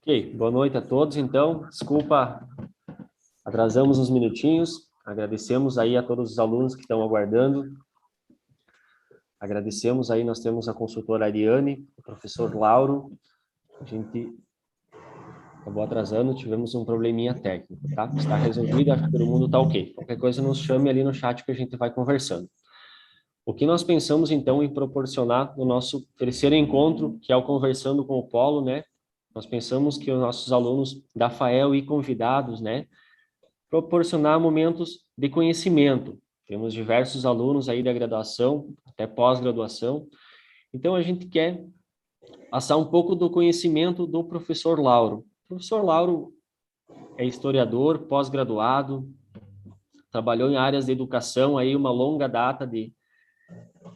Ok, boa noite a todos, então, desculpa, atrasamos uns minutinhos, agradecemos aí a todos os alunos que estão aguardando, agradecemos aí, nós temos a consultora Ariane, o professor Lauro, a gente acabou atrasando, tivemos um probleminha técnico, tá? Está resolvido, acho que todo mundo está ok, qualquer coisa nos chame ali no chat que a gente vai conversando. O que nós pensamos, então, em proporcionar no nosso terceiro encontro, que é o Conversando com o Polo, né? Nós pensamos que os nossos alunos da FAEL e convidados, né, proporcionar momentos de conhecimento. Temos diversos alunos aí da graduação, até pós-graduação. Então, a gente quer passar um pouco do conhecimento do professor Lauro. O professor Lauro é historiador, pós-graduado, trabalhou em áreas de educação, aí uma longa data de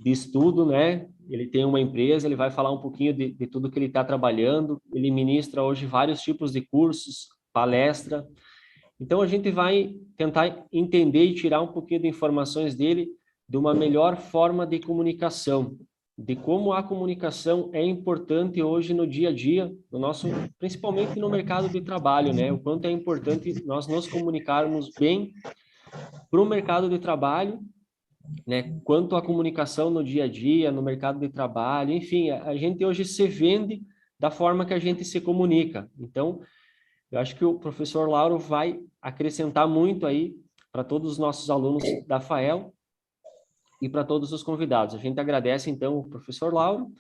estudo, né? Ele tem uma empresa, ele vai falar um pouquinho de tudo que ele está trabalhando. Ele ministra hoje vários tipos de cursos, palestra. Então, a gente vai tentar entender e tirar um pouquinho de informações dele de uma melhor forma de comunicação, de como a comunicação é importante hoje no dia a dia, no nosso, principalmente no mercado de trabalho, né? O quanto é importante nós nos comunicarmos bem para o mercado de trabalho, né? Quanto à comunicação no dia a dia, no mercado de trabalho, enfim, a gente hoje se vende da forma que a gente se comunica. Então, eu acho que o professor Lauro vai acrescentar muito aí para todos os nossos alunos da FAEL e para todos os convidados. A gente agradece, então, o professor Lauro.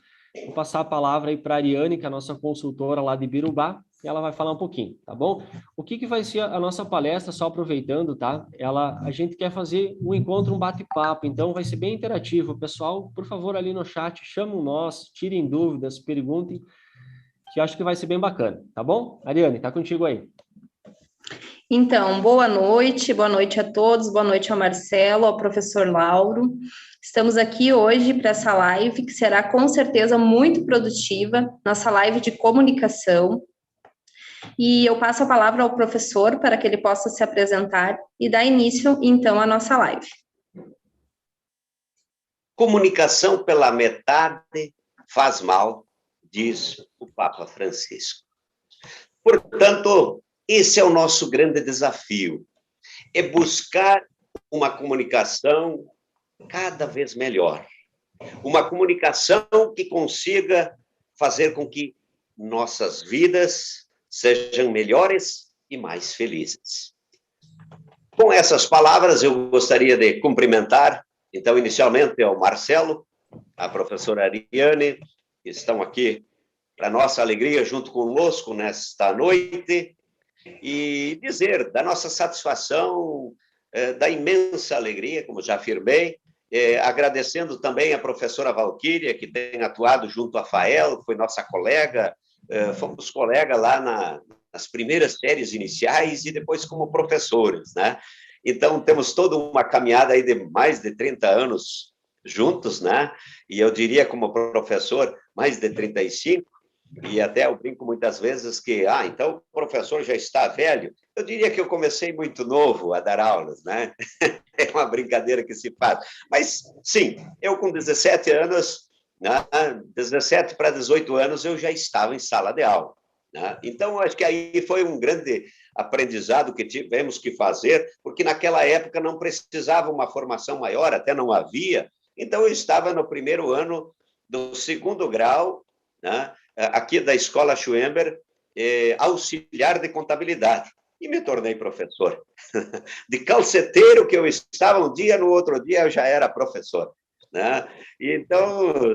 Vou passar a palavra aí para a Ariane, que é a nossa consultora lá de Birubá, e ela vai falar um pouquinho, tá bom? O que vai ser a nossa palestra, só aproveitando, tá? A gente quer fazer um encontro, um bate-papo, então vai ser bem interativo. Pessoal, por favor, ali no chat, chamam nós, tirem dúvidas, perguntem, que acho que vai ser bem bacana, tá bom? Ariane, tá contigo aí. Então, boa noite a todos, boa noite ao Marcelo, ao professor Lauro. Estamos aqui hoje para essa live, que será com certeza muito produtiva, nossa live de comunicação. E eu passo a palavra ao professor para que ele possa se apresentar e dar início, então, à nossa live. Comunicação pela metade faz mal, diz o Papa Francisco. Portanto, esse é o nosso grande desafio, é buscar uma comunicação cada vez melhor, uma comunicação que consiga fazer com que nossas vidas sejam melhores e mais felizes. Com essas palavras, eu gostaria de cumprimentar, então, inicialmente, ao Marcelo, a professora Ariane, que estão aqui para nossa alegria junto conosco nesta noite, e dizer da nossa satisfação, da imensa alegria, como já afirmei, agradecendo também a professora Valquíria, que tem atuado junto à FAEL, foi nossa colega, fomos colega lá nas primeiras séries iniciais e depois como professores, né? Então, temos toda uma caminhada aí de mais de 30 anos juntos, né? E eu diria, como professor, mais de 35, e até eu brinco muitas vezes que, então o professor já está velho. Eu diria que eu comecei muito novo a dar aulas, né? É uma brincadeira que se faz. Mas, sim, eu com 17 anos, né, 17 para 18 anos, eu já estava em sala de aula, né? Então, acho que aí foi um grande aprendizado que tivemos que fazer, porque naquela época não precisava uma formação maior, até não havia. Então, eu estava no primeiro ano do segundo grau, né, aqui da Escola Schwember, auxiliar de contabilidade, e me tornei professor. De calceteiro que eu estava um dia, no outro dia eu já era professor, né? E então,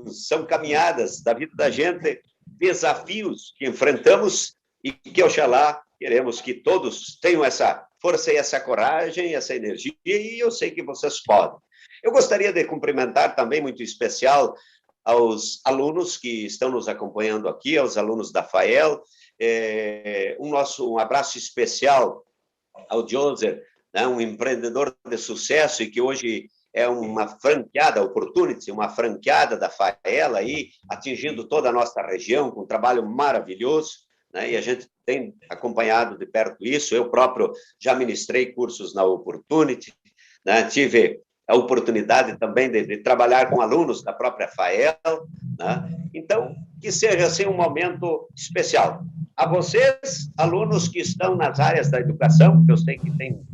são caminhadas da vida da gente, desafios que enfrentamos e que, oxalá, queremos que todos tenham essa força e essa coragem, essa energia, e eu sei que vocês podem. Eu gostaria de cumprimentar também, muito especial, aos alunos que estão nos acompanhando aqui, aos alunos da FAEL, um abraço especial ao Joser, né, um empreendedor de sucesso e que hoje é uma franqueada, Opportunity, uma franqueada da FAEL aí, atingindo toda a nossa região, com um trabalho maravilhoso, né, e a gente tem acompanhado de perto isso. Eu próprio já ministrei cursos na Opportunity, né, tive a oportunidade também de trabalhar com alunos da própria FAEL, né? Então, que seja assim um momento especial. A vocês, alunos que estão nas áreas da educação, que eu sei que tem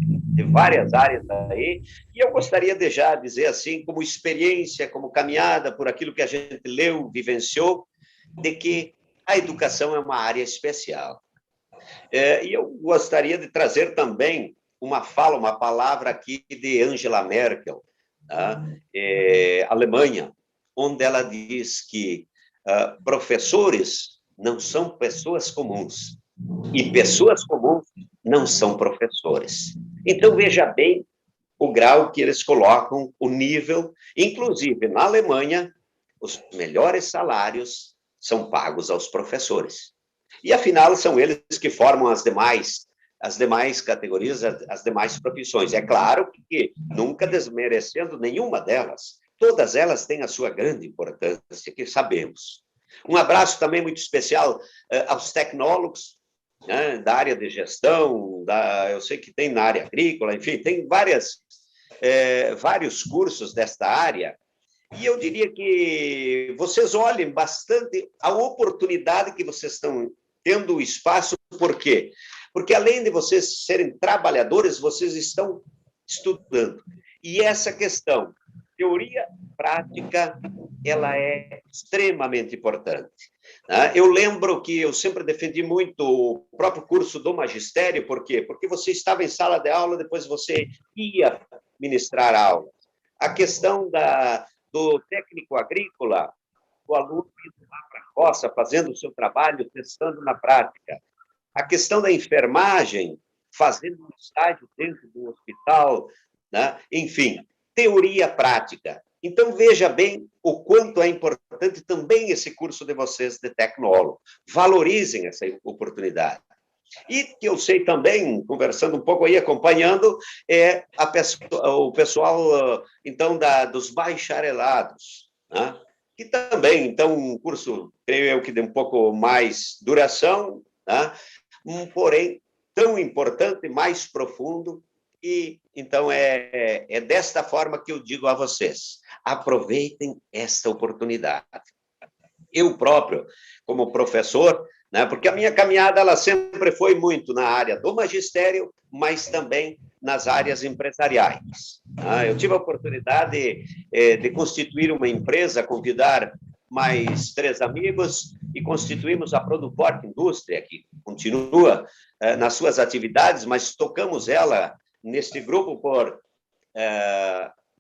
várias áreas aí, e eu gostaria de já dizer assim, como experiência, como caminhada por aquilo que a gente leu, vivenciou, de que a educação é uma área especial. E eu gostaria de trazer também uma palavra aqui de Angela Merkel, tá? Alemanha, onde ela diz que professores não são pessoas comuns e pessoas comuns não são professores. Então, veja bem o grau que eles colocam, o nível, inclusive na Alemanha, os melhores salários são pagos aos professores. E, afinal, são eles que formam as demais categorias, as demais profissões. É claro que, nunca desmerecendo nenhuma delas, todas elas têm a sua grande importância, que sabemos. Um abraço também muito especial aos tecnólogos, né, da área de gestão, eu sei que tem na área agrícola, enfim, tem vários cursos desta área. E eu diria que vocês olhem bastante a oportunidade que vocês estão tendo o espaço. Por quê? Porque, além de vocês serem trabalhadores, vocês estão estudando. E essa questão, teoria, prática, ela é extremamente importante. Eu lembro que eu sempre defendi muito o próprio curso do magistério. Por quê? Porque você estava em sala de aula, depois você ia ministrar aula. A questão do técnico agrícola, o aluno indo lá para a roça, fazendo o seu trabalho, testando na prática. A questão da enfermagem, fazendo um estágio dentro do hospital, né? Enfim, teoria prática. Então, veja bem o quanto é importante também esse curso de vocês de tecnólogo. Valorizem essa oportunidade. E que eu sei também, conversando um pouco aí, acompanhando, o pessoal, então, dos bacharelados, né? Que também, então, um curso, creio eu, que de um pouco mais duração, né? Porém, tão importante, mais profundo, e, então, é desta forma que eu digo a vocês, aproveitem esta oportunidade. Eu próprio, como professor, né, porque a minha caminhada ela sempre foi muito na área do magistério, mas também nas áreas empresariais. Eu tive a oportunidade de constituir uma empresa, convidar mais 3 amigos e constituímos a Produforte Indústria, que continua nas suas atividades, mas tocamos ela neste grupo por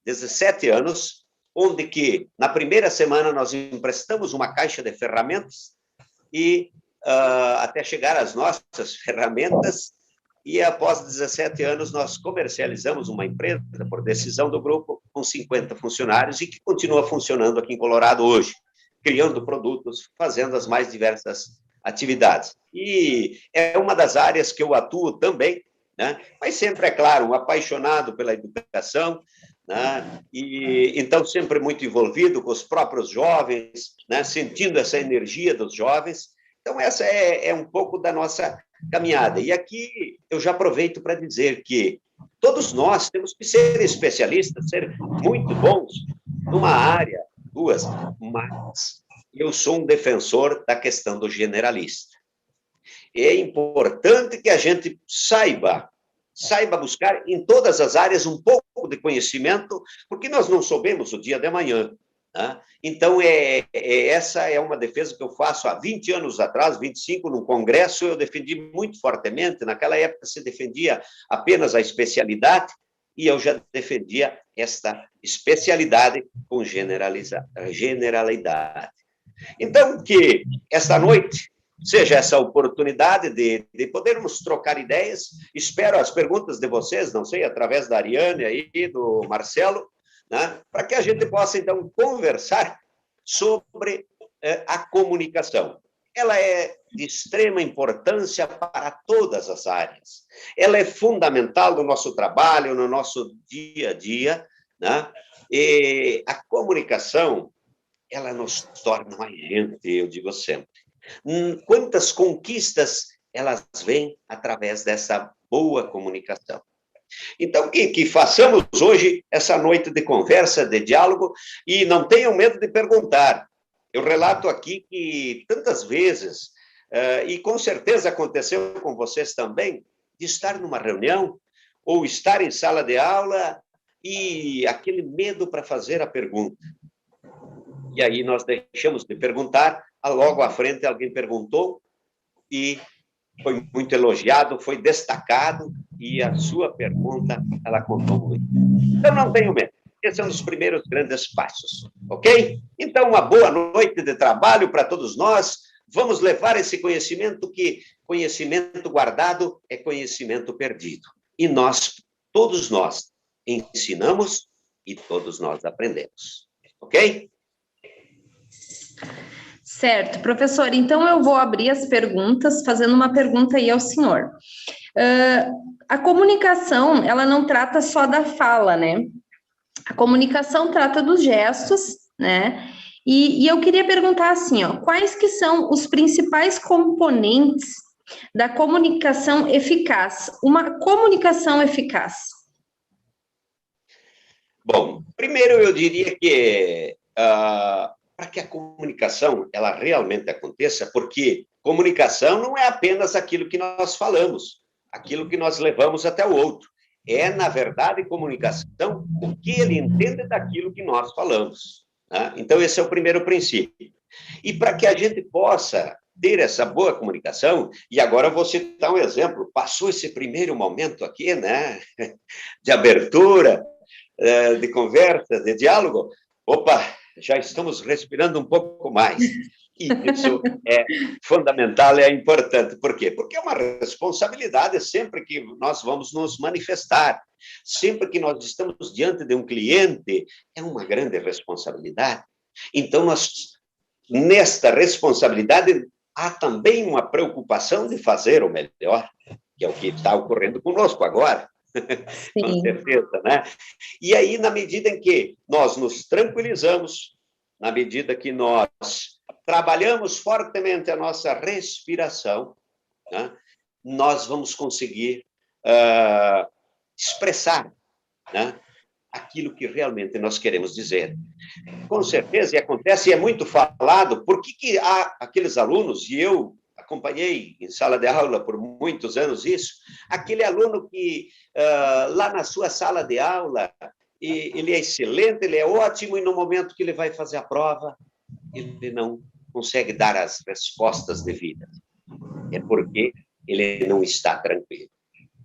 17 anos, onde que, na primeira semana, nós emprestamos uma caixa de ferramentas e até chegar às nossas ferramentas, e após 17 anos nós comercializamos uma empresa por decisão do grupo com 50 funcionários e que continua funcionando aqui em Colorado hoje, criando produtos, fazendo as mais diversas atividades. E é uma das áreas que eu atuo também, né? Mas sempre, é claro, um apaixonado pela educação, né? E então sempre muito envolvido com os próprios jovens, né? Sentindo essa energia dos jovens. Então, essa é um pouco da nossa caminhada. E aqui eu já aproveito para dizer que todos nós temos que ser especialistas, ser muito bons numa área, duas, mas eu sou um defensor da questão do generalista. É importante que a gente saiba buscar em todas as áreas um pouco de conhecimento, porque nós não soubemos o dia de amanhã. Então, essa é uma defesa que eu faço há 20 anos atrás, 25, num congresso, eu defendi muito fortemente. Naquela época, se defendia apenas a especialidade, e eu já defendia esta especialidade com generalidade. Então, que esta noite seja essa oportunidade de podermos trocar ideias. Espero as perguntas de vocês, não sei, através da Ariane e do Marcelo, né, para que a gente possa, então, conversar sobre a comunicação. Ela é de extrema importância para todas as áreas. Ela é fundamental no nosso trabalho, no nosso dia a dia, né? E a comunicação, ela nos torna mais gente, eu digo sempre. Quantas conquistas elas vêm através dessa boa comunicação. Então, que façamos hoje essa noite de conversa, de diálogo, e não tenham medo de perguntar. Eu relato aqui que tantas vezes, e com certeza aconteceu com vocês também, de estar numa reunião ou estar em sala de aula e aquele medo para fazer a pergunta. E aí nós deixamos de perguntar, logo à frente alguém perguntou e foi muito elogiado, foi destacado, e a sua pergunta, ela contou muito. Então, não tenho medo. Esse é um dos primeiros grandes passos, ok? Então, uma boa noite de trabalho para todos nós. Vamos levar esse conhecimento, que conhecimento guardado é conhecimento perdido. E todos nós, ensinamos e todos nós aprendemos, ok? Certo, professor. Então, eu vou abrir as perguntas, fazendo uma pergunta aí ao senhor. A comunicação, ela não trata só da fala, né? A comunicação trata dos gestos, né? E eu queria perguntar assim, ó, quais que são os principais componentes da comunicação eficaz? Uma comunicação eficaz. Bom, primeiro eu diria que para que a comunicação ela realmente aconteça, porque comunicação não é apenas aquilo que nós falamos, aquilo que nós levamos até o outro. É, na verdade, comunicação o que ele entende daquilo que nós falamos, né? Então, esse é o primeiro princípio. E para que a gente possa ter essa boa comunicação, e agora eu vou citar um exemplo, passou esse primeiro momento aqui, né, de abertura, de conversa, de diálogo, opa, já estamos respirando um pouco mais. E isso é fundamental, é importante. Por quê? Porque é uma responsabilidade sempre que nós vamos nos manifestar. Sempre que nós estamos diante de um cliente, é uma grande responsabilidade. Então, nesta responsabilidade, há também uma preocupação de fazer o melhor, que é o que está ocorrendo conosco agora. Com certeza, né? E aí, na medida em que nós nos tranquilizamos, na medida que nós trabalhamos fortemente a nossa respiração, né, nós vamos conseguir expressar, né, aquilo que realmente nós queremos dizer. Com certeza, e acontece, e é muito falado, por que há aqueles alunos, e eu acompanhei em sala de aula por muitos anos isso, aquele aluno que lá na sua sala de aula, ele é excelente, ele é ótimo, e no momento que ele vai fazer a prova, ele não consegue dar as respostas devidas. É porque ele não está tranquilo.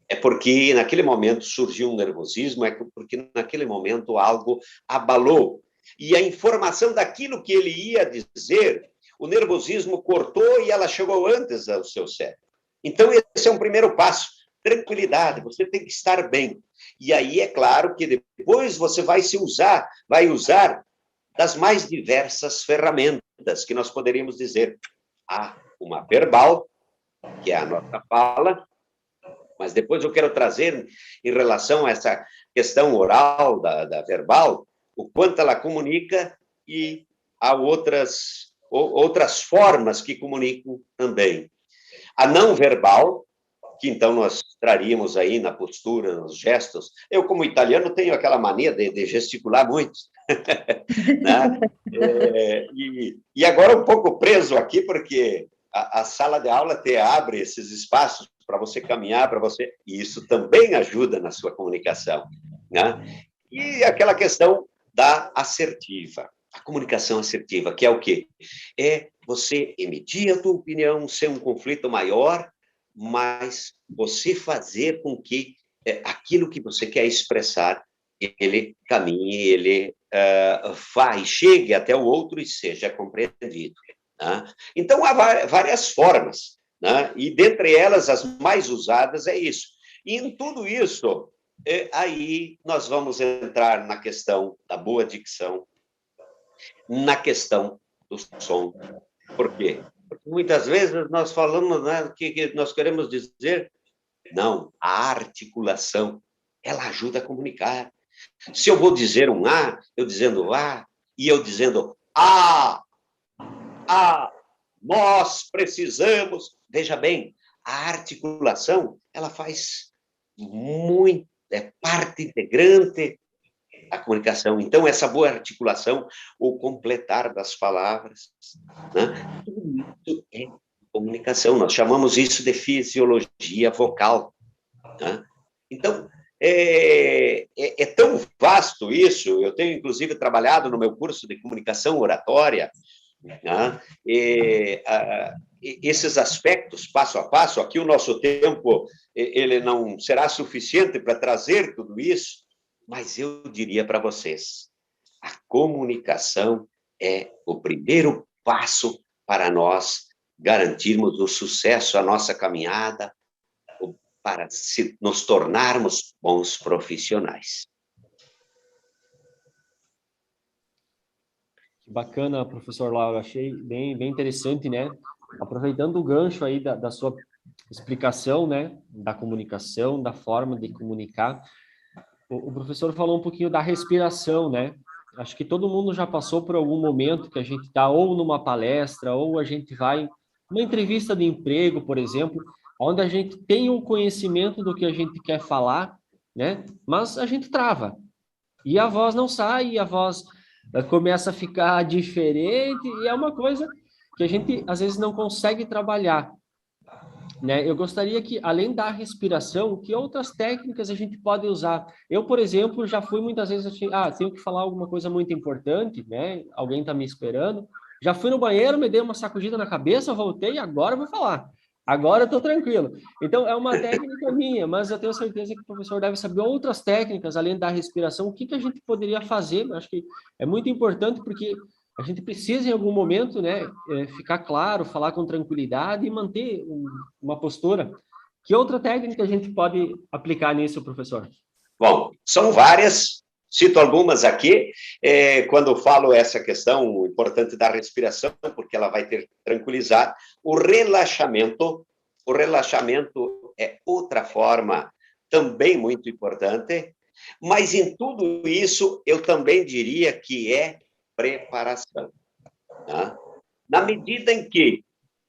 É porque naquele momento surgiu um nervosismo, é porque naquele momento algo abalou. E a informação daquilo que ele ia dizer, o nervosismo cortou e ela chegou antes ao seu cérebro. Então, esse é um primeiro passo. Tranquilidade, você tem que estar bem. E aí, é claro que depois você vai usar das mais diversas ferramentas que nós poderíamos dizer. Há uma verbal, que é a nossa fala, mas depois eu quero trazer, em relação a essa questão oral da verbal, o quanto ela comunica, e há outras formas que comunicam também. A não verbal, que então nós traríamos aí na postura, nos gestos. Eu, como italiano, tenho aquela mania de gesticular muito. Né? E agora um pouco preso aqui, porque a sala de aula abre esses espaços para você caminhar, e isso também ajuda na sua comunicação, né? E aquela questão da assertiva, a comunicação assertiva, que é o quê? É você emitir a tua opinião, ser um conflito maior, mas você fazer com que aquilo que você quer expressar, ele caminhe, ele chegue até o outro e seja compreendido. Né? Então, há várias formas, né? E dentre elas, as mais usadas é isso. E em tudo isso, aí nós vamos entrar na questão da boa dicção, na questão do som. Por quê? Porque muitas vezes nós falamos, né, que nós queremos dizer, não, a articulação, ela ajuda a comunicar. Se eu vou dizer um A, eu dizendo A, e eu dizendo A, nós precisamos. Veja bem, a articulação, ela faz muita é parte integrante da comunicação. Então, essa boa articulação, o completar das palavras, né? Tudo isso é comunicação. Nós chamamos isso de fisiologia vocal, né? Então, é tão vasto isso. Eu tenho, inclusive, trabalhado no meu curso de comunicação oratória, né? Esses aspectos, passo a passo. Aqui o nosso tempo ele não será suficiente para trazer tudo isso, mas eu diria para vocês, a comunicação é o primeiro passo para nós garantirmos o sucesso à nossa caminhada, para nos tornarmos bons profissionais. Bacana, professor Lauro, achei bem interessante, né? Aproveitando o gancho aí da sua explicação, né? Da comunicação, da forma de comunicar, o professor falou um pouquinho da respiração, né? Acho que todo mundo já passou por algum momento que a gente está ou numa palestra, ou a gente vai numa entrevista de emprego, por exemplo, onde a gente tem o conhecimento do que a gente quer falar, né? Mas a gente trava. E a voz não sai, e a voz começa a ficar diferente, e é uma coisa que a gente, às vezes, não consegue trabalhar, né? Eu gostaria que, além da respiração, que outras técnicas a gente pode usar? Eu, por exemplo, já fui muitas vezes assim, tenho que falar alguma coisa muito importante, né? Alguém está me esperando. Já fui no banheiro, me dei uma sacudida na cabeça, voltei e agora eu vou falar. Agora eu estou tranquilo. Então, é uma técnica minha, mas eu tenho certeza que o professor deve saber outras técnicas, além da respiração. O que a gente poderia fazer? Eu acho que é muito importante, porque a gente precisa, em algum momento, né, ficar claro, falar com tranquilidade e manter uma postura. Que outra técnica a gente pode aplicar nisso, professor? Bom, são várias, cito algumas aqui. Quando falo essa questão importante da respiração, porque ela vai ter que tranquilizar, o relaxamento é outra forma também muito importante, mas em tudo isso eu também diria que é preparação, tá? Na medida em que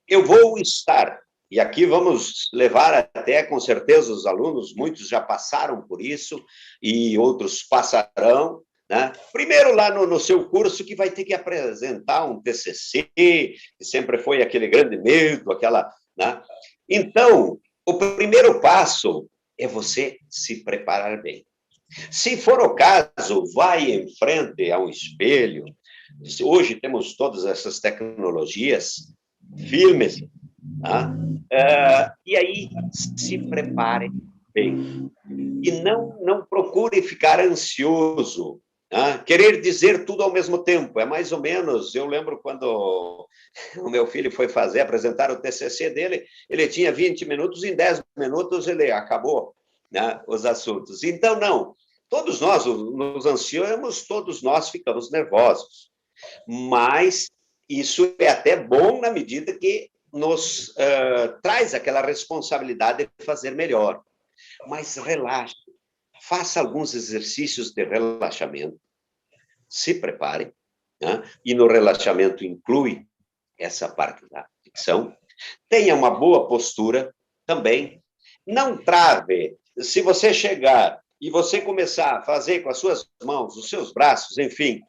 eu vou estar, e aqui vamos levar até, com certeza, os alunos, muitos já passaram por isso, e outros passarão, né? Primeiro lá no seu curso, que vai ter que apresentar um TCC, que sempre foi aquele grande medo, né? Então, o primeiro passo é você se preparar bem. Se for o caso, vai em frente a um espelho. Hoje temos todas essas tecnologias, filmes, tá? E aí se prepare bem. E não procure ficar ansioso, tá? Querer dizer tudo ao mesmo tempo. É mais ou menos, eu lembro quando o meu filho foi apresentar o TCC dele, ele tinha 20 minutos, em 10 minutos ele acabou, né, os assuntos. Então, não. Todos nós nos ansiamos, todos nós ficamos nervosos. Mas isso é até bom na medida que nos traz aquela responsabilidade de fazer melhor. Mas relaxe, faça alguns exercícios de relaxamento, se prepare, né? E no relaxamento inclui essa parte da dicção. Tenha uma boa postura também. Não trave. Se você chegar e você começar a fazer com as suas mãos, os seus braços, enfim,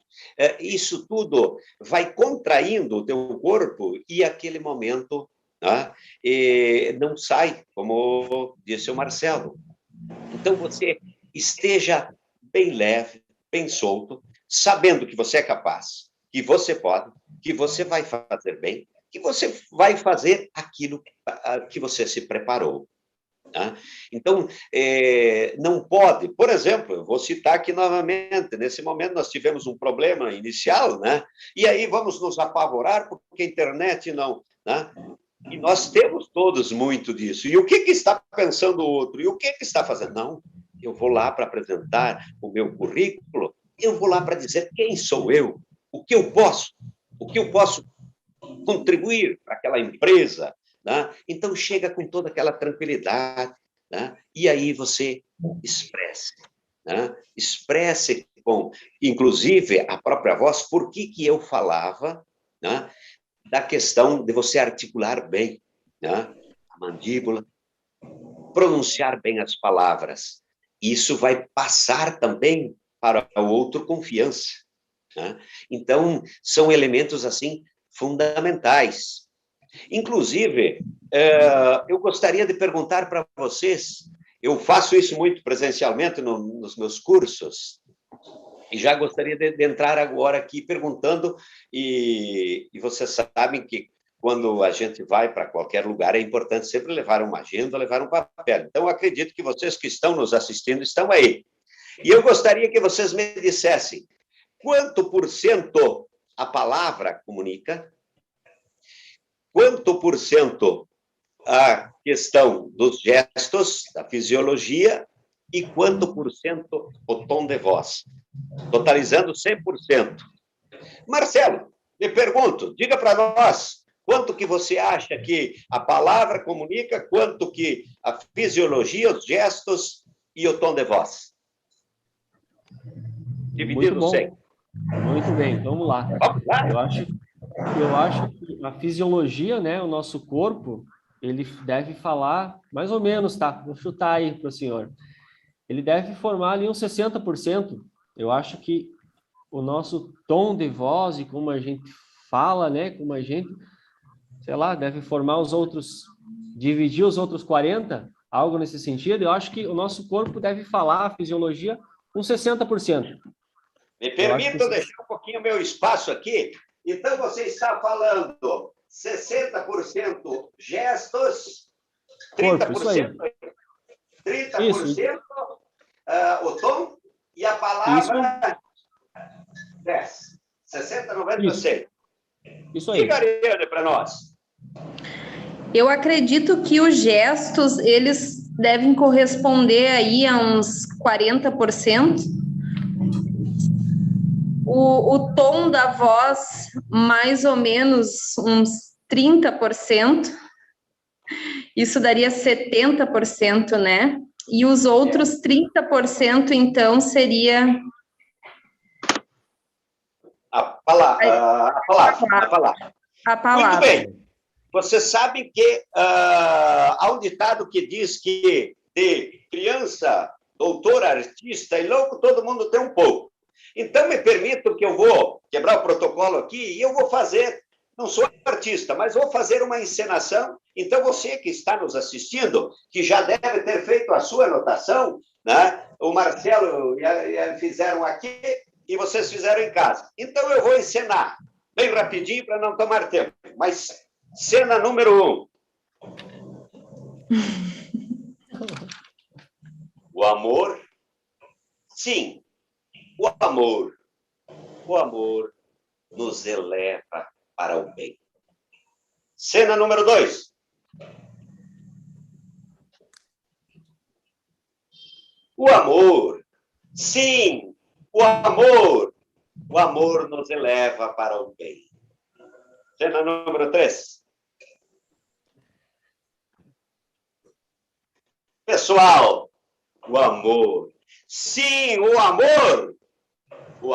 isso tudo vai contraindo o teu corpo e aquele momento, né, não sai, como disse o Marcelo. Então, você esteja bem leve, bem solto, sabendo que você é capaz, que você pode, que você vai fazer bem, que você vai fazer aquilo que você se preparou. Tá? Então, não pode, por exemplo, eu vou citar aqui novamente, nesse momento nós tivemos um problema inicial, né? E aí vamos nos apavorar porque a internet não, né? E nós temos todos muito disso. E o que está pensando o outro? E o que está fazendo? Não, eu vou lá para apresentar o meu currículo, eu vou lá para dizer quem sou eu, o que eu posso contribuir para aquela empresa, né? Então, chega com toda aquela tranquilidade, né? E aí você expresse, né? Expresse com, inclusive, a própria voz, por que eu falava, né? Da questão de você articular bem, né? A mandíbula, pronunciar bem as palavras. isso vai passar também para o outro confiança, né? Então, são elementos, assim, fundamentais. Inclusive, eu gostaria de perguntar para vocês, eu faço isso muito presencialmente nos meus cursos, e já gostaria de entrar agora aqui perguntando, e vocês sabem que quando a gente vai para qualquer lugar, é importante sempre levar uma agenda, levar um papel. Então, acredito que vocês que estão nos assistindo estão aí. E eu gostaria que vocês me dissessem quanto por cento a palavra comunica, quanto por cento a questão dos gestos, da fisiologia, e quanto por cento o tom de voz, totalizando 100%. Marcelo, me pergunto, diga para nós, quanto que você acha que a palavra comunica, quanto que a fisiologia, os gestos e o tom de voz? Dividido 100. Muito bem, vamos lá. Eu acho que a fisiologia, né, o nosso corpo, ele deve falar, mais ou menos, tá? Vou chutar aí para o senhor. Ele deve formar ali uns 60%. Eu acho que o nosso tom de voz e como a gente fala, né, como a gente, sei lá, deve formar os outros, dividir os outros 40%, algo nesse sentido. Eu acho que o nosso corpo deve falar, a fisiologia, uns 60%. Me permitam deixar um pouquinho meu espaço aqui. Então, você está falando 60% gestos, 30%, 30% o tom e a palavra 10. 60, 90, 100. Isso aí. Diga, Ariane, para nós. Eu acredito que os gestos, eles devem corresponder aí a uns 40%. O tom da voz, mais ou menos uns 30%. Isso daria 70%, né? E os outros 30%, então, seria... A palavra. Muito bem. Vocês sabem que há um ditado que diz que de criança, doutor, artista e louco, todo mundo tem um pouco. Então, me permitam que eu vou quebrar o protocolo aqui e eu vou fazer, não sou artista, mas vou fazer uma encenação. Então, você que está nos assistindo, que já deve ter feito a sua anotação, né? O Marcelo fizeram aqui e vocês fizeram em casa. Então, eu vou encenar bem rapidinho para não tomar tempo. Mas, cena número 1. O amor, sim, o amor nos eleva para o bem. Cena número 2. O amor, sim, o amor nos eleva para o bem. Cena número 3. Pessoal, o amor, sim, o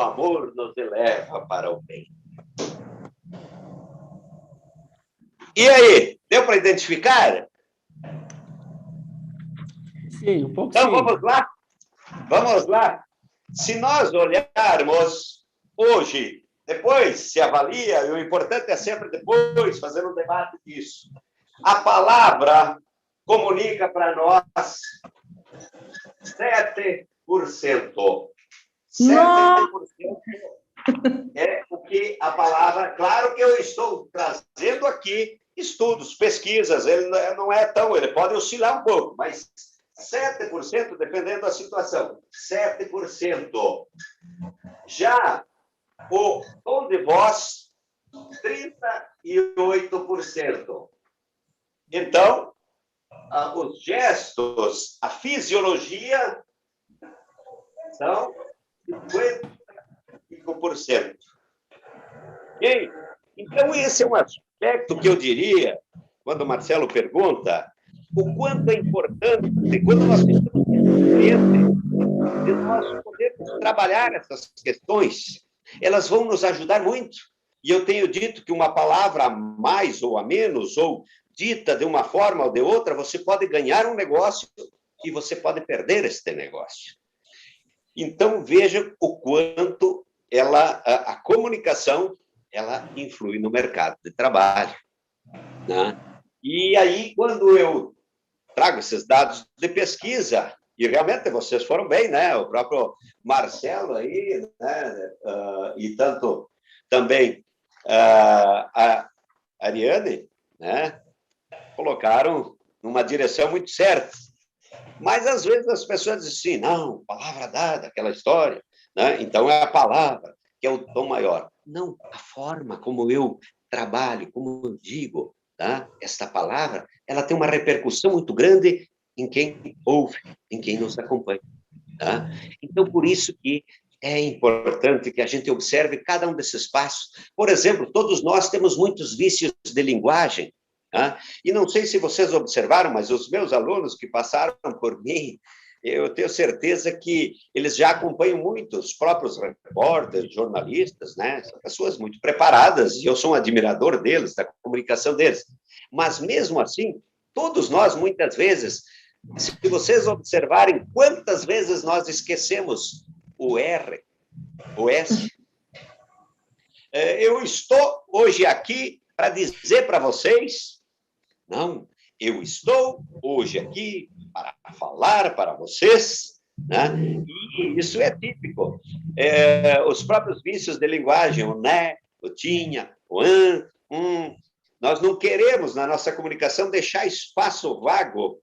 amor nos eleva para o bem. E aí, deu para identificar? Sim, um pouco então, sim. Vamos lá. Se nós olharmos hoje, depois se avalia, e o importante é sempre depois fazer um debate disso. A palavra comunica para nós 7%. 7% é o que a palavra... Claro que eu estou trazendo aqui estudos, pesquisas, ele não é tão... Ele pode oscilar um pouco, mas 7%, dependendo da situação. 7%. Já o tom de voz, 38%. Então, os gestos, a fisiologia, são 55%. Okay? Então, esse é um aspecto que eu diria, quando o Marcelo pergunta, o quanto é importante, quando nós estamos conscientes de nós podermos trabalhar essas questões, elas vão nos ajudar muito. E eu tenho dito que uma palavra a mais ou a menos, ou dita de uma forma ou de outra, você pode ganhar um negócio e você pode perder este negócio. Então, veja o quanto a comunicação ela influi no mercado de trabalho, né? E aí, quando eu trago esses dados de pesquisa, e realmente vocês foram bem, né? O próprio Marcelo aí, né? E tanto também a Ariane, né? Colocaram numa direção muito certa. Mas, às vezes, as pessoas dizem assim, não, palavra dada, aquela história, né? Então é a palavra que é o tom maior. Não, a forma como eu trabalho, como eu digo, tá? Esta palavra, ela tem uma repercussão muito grande em quem ouve, em quem nos acompanha. Tá? Então, por isso que é importante que a gente observe cada um desses passos. Por exemplo, todos nós temos muitos vícios de linguagem, tá? E não sei se vocês observaram, mas os meus alunos que passaram por mim, eu tenho certeza que eles já acompanham muito os próprios repórteres, jornalistas, né? São pessoas muito preparadas, e eu sou um admirador deles, da comunicação deles. Mas, mesmo assim, todos nós, muitas vezes, se vocês observarem quantas vezes nós esquecemos o R, o S. Eu estou hoje aqui para dizer para vocês, não, eu estou hoje aqui para falar para vocês, né? E isso é típico. Os próprios vícios de linguagem, o né, o tinha, o nós não queremos, na nossa comunicação, deixar espaço vago.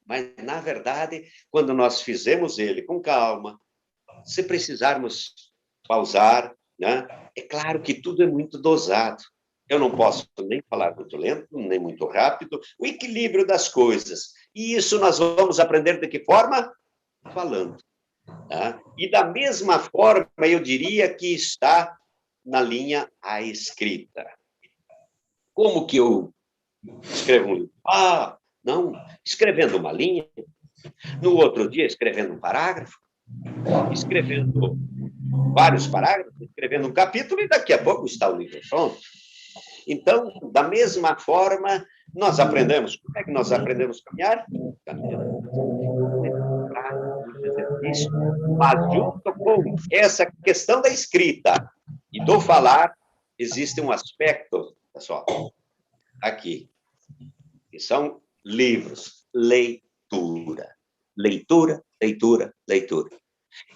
Mas, na verdade, quando nós fizemos ele com calma, se precisarmos pausar, né? É claro que tudo é muito dosado. Eu não posso nem falar muito lento, nem muito rápido, o equilíbrio das coisas. E isso nós vamos aprender de que forma? Falando. Tá? E da mesma forma, eu diria que está na linha a escrita. Como que eu escrevo um livro? Não, escrevendo uma linha, no outro dia escrevendo um parágrafo, escrevendo vários parágrafos, escrevendo um capítulo, e daqui a pouco está o livro pronto. Então, da mesma forma, nós aprendemos. Como é que nós aprendemos a caminhar? Caminhando. Mas, junto com essa questão da escrita e do falar, existe um aspecto, pessoal, aqui, que são livros, leitura. Leitura, leitura, leitura.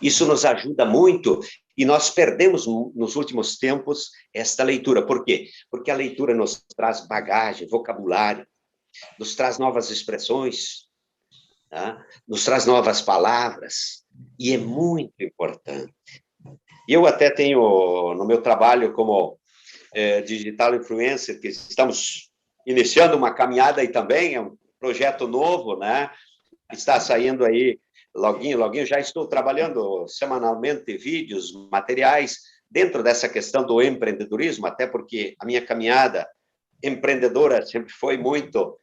Isso nos ajuda muito e nós perdemos nos últimos tempos esta leitura. Por quê? Porque a leitura nos traz bagagem, vocabulário, nos traz novas expressões, tá? Nos traz novas palavras, e é muito importante. Eu até tenho, no meu trabalho como digital influencer, que estamos iniciando uma caminhada aí também, é um projeto novo, né? Está saindo aí loguinho, já estou trabalhando semanalmente vídeos, materiais, dentro dessa questão do empreendedorismo, até porque a minha caminhada empreendedora sempre foi muito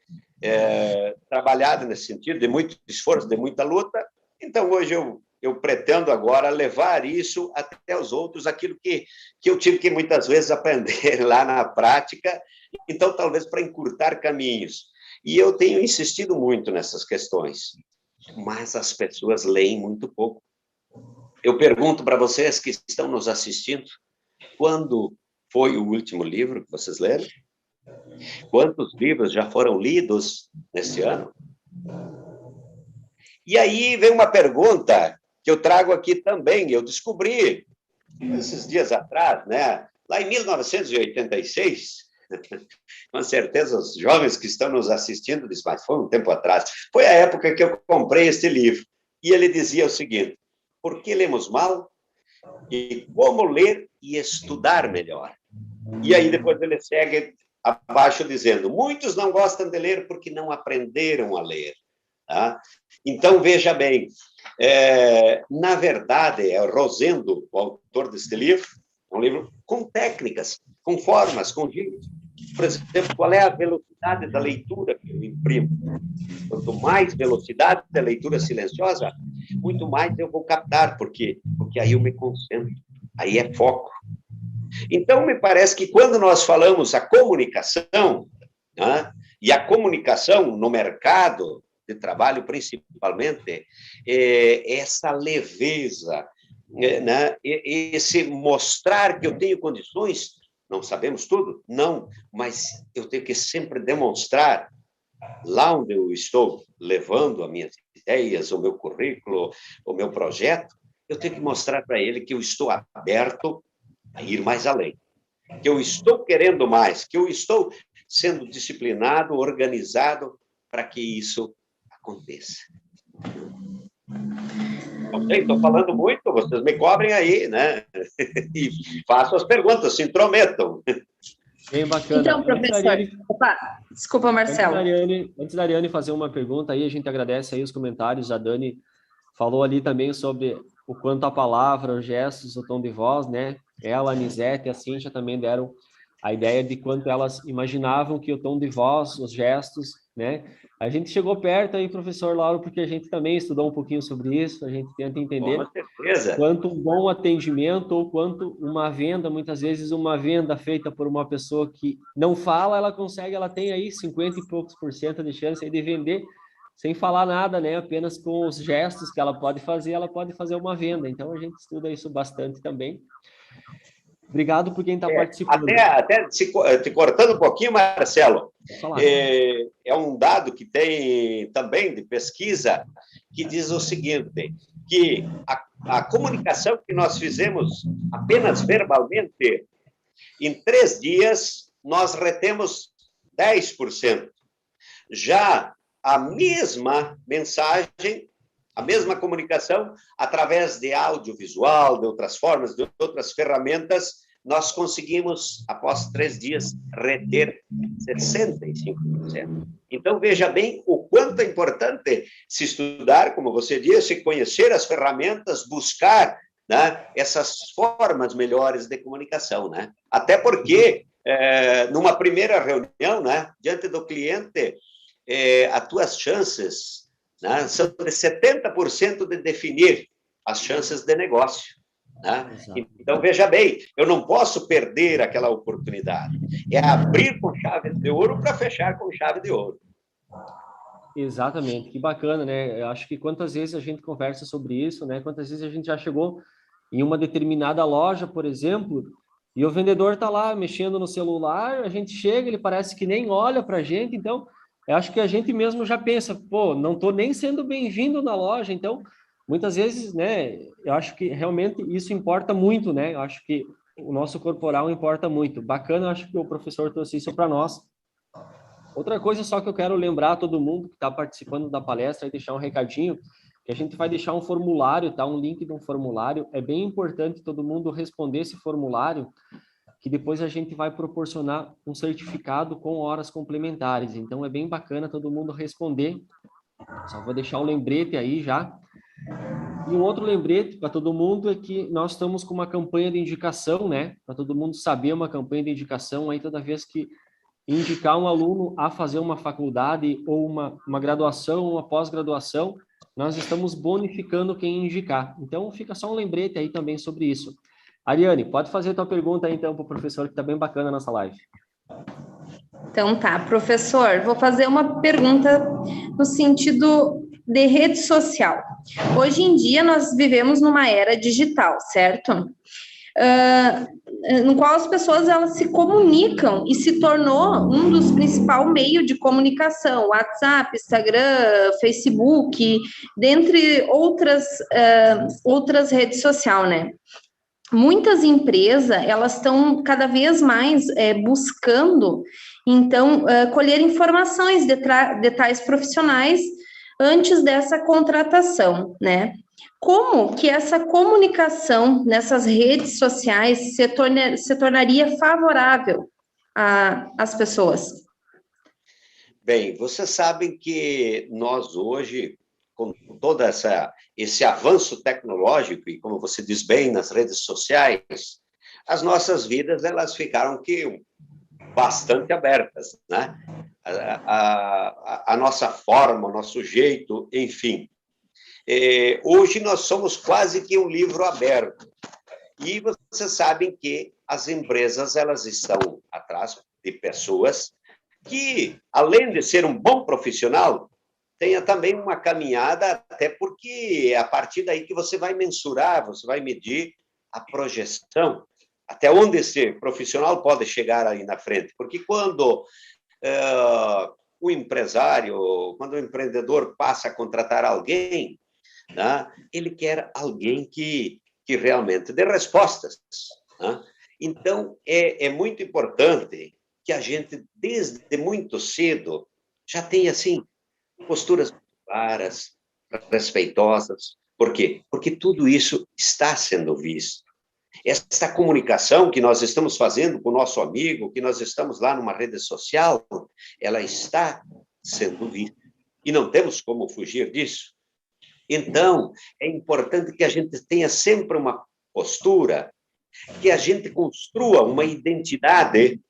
trabalhada nesse sentido, de muito esforço, de muita luta. Então, hoje eu pretendo agora levar isso até os outros, aquilo que eu tive que muitas vezes aprender lá na prática, então talvez para encurtar caminhos. E eu tenho insistido muito nessas questões. Mas as pessoas leem muito pouco. Eu pergunto para vocês que estão nos assistindo, quando foi o último livro que vocês leram? Quantos livros já foram lidos nesse ano? E aí vem uma pergunta que eu trago aqui também, eu descobri esses dias atrás, né? Lá em 1986, com certeza os jovens que estão nos assistindo dizem, mas foi um tempo atrás. Foi a época que eu comprei este livro. E ele dizia o seguinte, por que lemos mal? E como ler e estudar melhor? E aí depois ele segue abaixo dizendo, muitos não gostam de ler porque não aprenderam a ler. Tá? Então, veja bem, na verdade, é Rosendo, o autor deste livro, é um livro com técnicas, com formas, com jeitos. Por exemplo, qual é a velocidade da leitura que eu imprimo? Quanto mais velocidade da leitura silenciosa, muito mais eu vou captar. Por quê? Porque aí eu me concentro, aí é foco. Então, me parece que quando nós falamos a comunicação, né, e a comunicação no mercado, de trabalho, principalmente, é essa leveza, né? Esse mostrar que eu tenho condições. Não sabemos tudo? Não, mas eu tenho que sempre demonstrar lá onde eu estou levando as minhas ideias, o meu currículo, o meu projeto, eu tenho que mostrar para ele que eu estou aberto a ir mais além, que eu estou querendo mais, que eu estou sendo disciplinado, organizado para que isso aconteça. Não sei, estou falando muito, vocês me cobrem aí, né? E façam as perguntas, se intrometam. Bem bacana. Então, professor... Opa, desculpa, Marcelo. Antes da Ariane fazer uma pergunta aí, a gente agradece aí os comentários. A Dani falou ali também sobre o quanto a palavra, os gestos, o tom de voz, né? Ela, a Anisete e a Cíntia também deram a ideia de quanto elas imaginavam que o tom de voz, os gestos, né? A gente chegou perto aí, professor Lauro, porque a gente também estudou um pouquinho sobre isso, a gente tenta entender quanto um bom atendimento ou quanto uma venda, muitas vezes uma venda feita por uma pessoa que não fala, ela tem aí 50 e poucos % de chance aí de vender sem falar nada, né? Apenas com os gestos que ela pode fazer uma venda. Então, a gente estuda isso bastante também. Obrigado por quem está participando. Até te cortando um pouquinho, Marcelo, é um dado que tem também de pesquisa que diz o seguinte, que a comunicação que nós fizemos apenas verbalmente, em 3 dias, nós retemos 10%. Já a mesma mensagem, a mesma comunicação, através de audiovisual, de outras formas, de outras ferramentas, nós conseguimos, após 3 dias, reter 65%. Então, veja bem o quanto é importante se estudar, como você disse, conhecer as ferramentas, buscar, né, essas formas melhores de comunicação, né? Até porque, numa primeira reunião, né, diante do cliente, as tuas chances, né, são de 70% de definir as chances de negócio. Né? Então, veja bem, eu não posso perder aquela oportunidade. É abrir com chave de ouro para fechar com chave de ouro. Exatamente, que bacana, né? Eu acho que quantas vezes a gente conversa sobre isso, né? Quantas vezes a gente já chegou em uma determinada loja, por exemplo, e o vendedor está lá mexendo no celular, a gente chega, ele parece que nem olha para a gente, então eu acho que a gente mesmo já pensa, pô, não estou nem sendo bem-vindo na loja, então muitas vezes, né, eu acho que realmente isso importa muito, né? Eu acho que o nosso corporal importa muito. Bacana, eu acho que o professor trouxe isso para nós. Outra coisa só que eu quero lembrar a todo mundo que está participando da palestra e deixar um recadinho, que a gente vai deixar um formulário, tá? Um link de um formulário. É bem importante todo mundo responder esse formulário, que depois a gente vai proporcionar um certificado com horas complementares. Então, é bem bacana todo mundo responder. Só vou deixar um lembrete aí já. E um outro lembrete para todo mundo é que nós estamos com uma campanha de indicação, né? Para todo mundo saber, uma campanha de indicação aí toda vez que indicar um aluno a fazer uma faculdade ou uma graduação, uma pós-graduação, nós estamos bonificando quem indicar. Então, fica só um lembrete aí também sobre isso. Ariane, pode fazer a tua pergunta aí, então, para o professor, que está bem bacana a nossa live. Então tá, professor, vou fazer uma pergunta no sentido de rede social. Hoje em dia, nós vivemos numa era digital, certo? No qual as pessoas elas se comunicam e se tornou um dos principais meios de comunicação, WhatsApp, Instagram, Facebook, dentre outras redes sociais, né? Muitas empresas, elas estão cada vez mais buscando, então, colher informações de tais profissionais antes dessa contratação, né? Como que essa comunicação nessas redes sociais se tornaria favorável às pessoas? Bem, vocês sabem que nós hoje, com todo esse avanço tecnológico, e como você diz bem, nas redes sociais, as nossas vidas elas ficaram bastante abertas, né? A nossa forma, o nosso jeito, enfim. Hoje nós somos quase que um livro aberto. E vocês sabem que as empresas elas estão atrás de pessoas que, além de ser um bom profissional, tenha também uma caminhada, até porque é a partir daí que você vai mensurar, você vai medir a projeção, até onde esse profissional pode chegar aí na frente. Porque quando o empresário, quando o empreendedor passa a contratar alguém, né, ele quer alguém que realmente dê respostas. Né? Então, é muito importante que a gente, desde muito cedo, já tenha, assim, posturas claras, respeitosas. Por quê? Porque tudo isso está sendo visto. Essa comunicação que nós estamos fazendo com o nosso amigo, que nós estamos lá numa rede social, ela está sendo vista. E não temos como fugir disso. Então, é importante que a gente tenha sempre uma postura, que a gente construa uma identidade,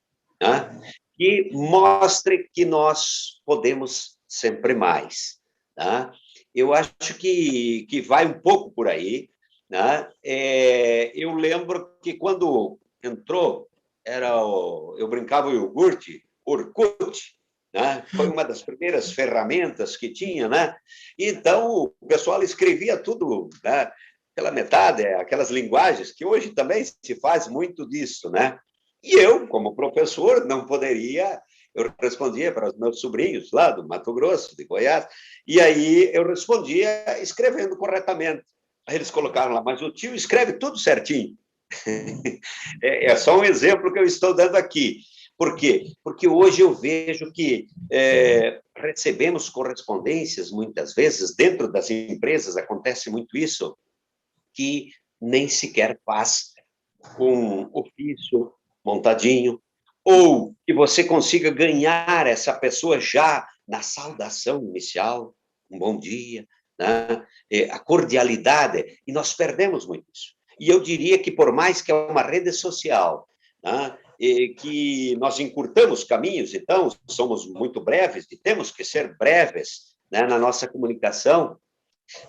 né, que mostre que nós podemos sempre mais. Né? Eu acho que vai um pouco por aí. Né? Eu lembro que quando entrou, eu brincava o iogurte, Orkut, né? Foi uma das primeiras ferramentas que tinha, né? Então, o pessoal escrevia tudo, né, pela metade, aquelas linguagens que hoje também se faz muito disso, né? E eu, como professor, não poderia... Eu respondia para os meus sobrinhos lá do Mato Grosso, de Goiás, e aí eu respondia escrevendo corretamente. Aí eles colocaram lá, mas o tio escreve tudo certinho. É só um exemplo que eu estou dando aqui. Por quê? Porque hoje eu vejo que recebemos correspondências, muitas vezes, dentro das empresas, acontece muito isso, que nem sequer faz um ofício montadinho, ou que você consiga ganhar essa pessoa já na saudação inicial, um bom dia, né? A cordialidade, e nós perdemos muito isso. E eu diria que, por mais que é uma rede social, né, que nós encurtamos caminhos, então, somos muito breves, e temos que ser breves, né, na nossa comunicação,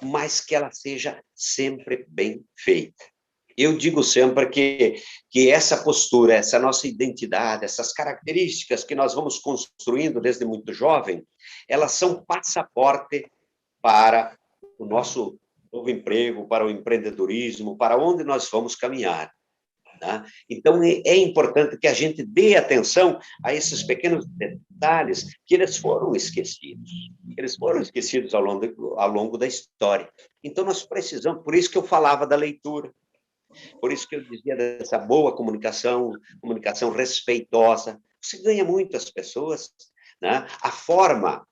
mas que ela seja sempre bem feita. Eu digo sempre que essa postura, essa nossa identidade, essas características que nós vamos construindo desde muito jovem, elas são passaporte para o nosso novo emprego, para o empreendedorismo, para onde nós vamos caminhar. Tá? Então, é importante que a gente dê atenção a esses pequenos detalhes que eles foram esquecidos. Eles foram esquecidos ao longo da história. Então, nós precisamos, por isso que eu falava da leitura, por isso que eu dizia dessa boa comunicação respeitosa. Você ganha muito as pessoas. Né? A forma...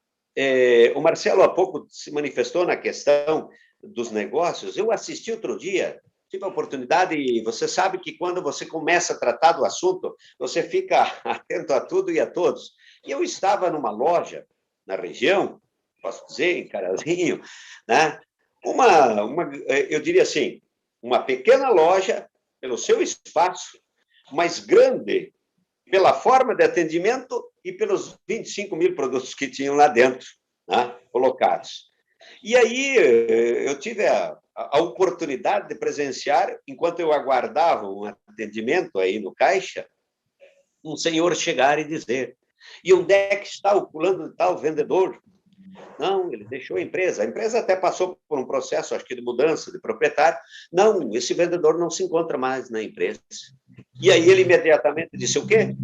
o Marcelo, há pouco, se manifestou na questão dos negócios. Eu assisti outro dia, tive a oportunidade, e você sabe que quando você começa a tratar do assunto, você fica atento a tudo e a todos. E eu estava numa loja na região, posso dizer, em Carazinho, né? Eu diria assim, uma pequena loja, pelo seu espaço, mas grande pela forma de atendimento e pelos 25 mil produtos que tinham lá dentro, né, colocados. E aí eu tive a oportunidade de presenciar, enquanto eu aguardava um atendimento aí no caixa, um senhor chegar e dizer: e onde é que está o fulano de tal vendedor? Não, ele deixou a empresa até passou por um processo, acho que de mudança de proprietário. Não, esse vendedor não se encontra mais na empresa. E aí ele imediatamente disse o quê?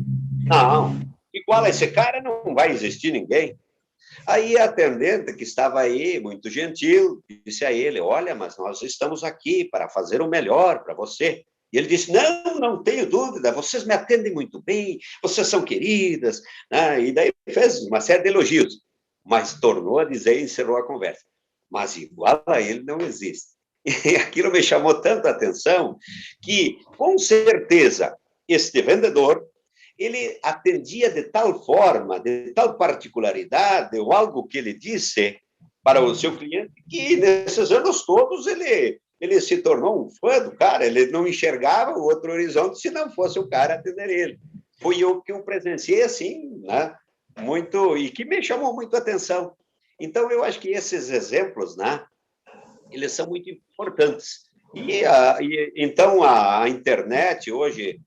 Não, igual a esse cara não vai existir ninguém. Aí a atendente, que estava aí, muito gentil, disse a ele: olha, mas nós estamos aqui para fazer o melhor para você. E ele disse: não tenho dúvida, vocês me atendem muito bem, vocês são queridas. Né? E daí fez uma série de elogios, mas tornou a dizer e encerrou a conversa: mas igual a ele não existe. E aquilo me chamou tanta atenção que, com certeza, este vendedor, ele atendia de tal forma, de tal particularidade, ou algo que ele disse para o seu cliente, que nesses anos todos ele se tornou um fã do cara, ele não enxergava o outro horizonte se não fosse o cara atender ele. Foi eu que o presenciei assim, né? Muito, e que me chamou muito a atenção. Então, eu acho que esses exemplos, né, eles são muito importantes. Então, a internet hoje,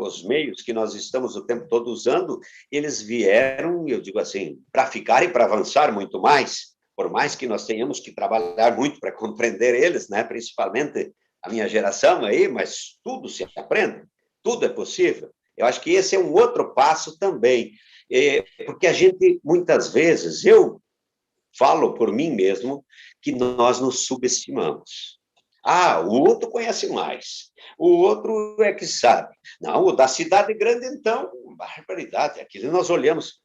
os meios que nós estamos o tempo todo usando, eles vieram, eu digo assim, para ficar e para avançar muito mais. por mais que nós tenhamos que trabalhar muito para compreender eles, né? Principalmente a minha geração aí, mas tudo se aprende, tudo é possível. Eu acho que esse é um outro passo também, porque a gente, muitas vezes, eu falo por mim mesmo, que nós nos subestimamos. Ah, o outro conhece mais, o outro é que sabe. Não, o da cidade grande, então, barbaridade, aquilo nós olhamos.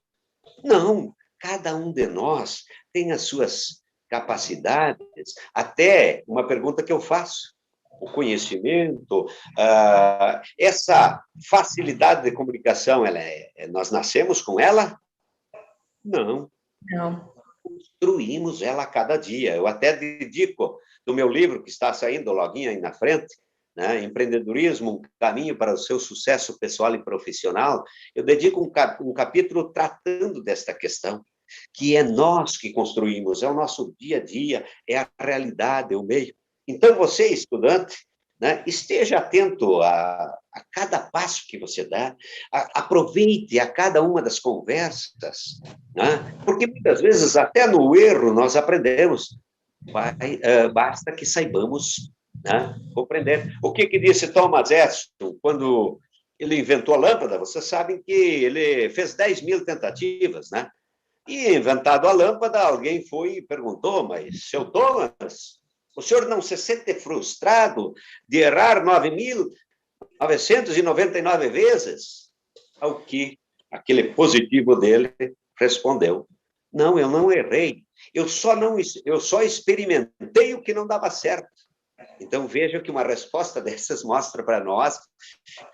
Não, cada um de nós tem as suas capacidades. Até uma pergunta que eu faço: o conhecimento, essa facilidade de comunicação, nós nascemos com ela? Não. Não. Construímos ela a cada dia. Eu até dedico do meu livro, que está saindo loguinho aí na frente, né? Empreendedorismo, um caminho para o seu sucesso pessoal e profissional, eu dedico um capítulo tratando desta questão, que é nós que construímos, é o nosso dia a dia, é a realidade, é o meio. Então, você, estudante, né, esteja atento a cada passo que você dá, aproveite a cada uma das conversas, né, porque muitas vezes, até no erro, nós aprendemos. Basta que saibamos, né, compreender. O que disse Thomas Edison quando ele inventou a lâmpada? Vocês sabem que ele fez 10.000 tentativas, né? E, inventado a lâmpada, alguém foi e perguntou: mas, seu Thomas, o senhor não se sente frustrado de errar 9.999 vezes? Ao que aquele positivo dele respondeu: não, eu não errei. Eu só experimentei o que não dava certo. Então, veja que uma resposta dessas mostra para nós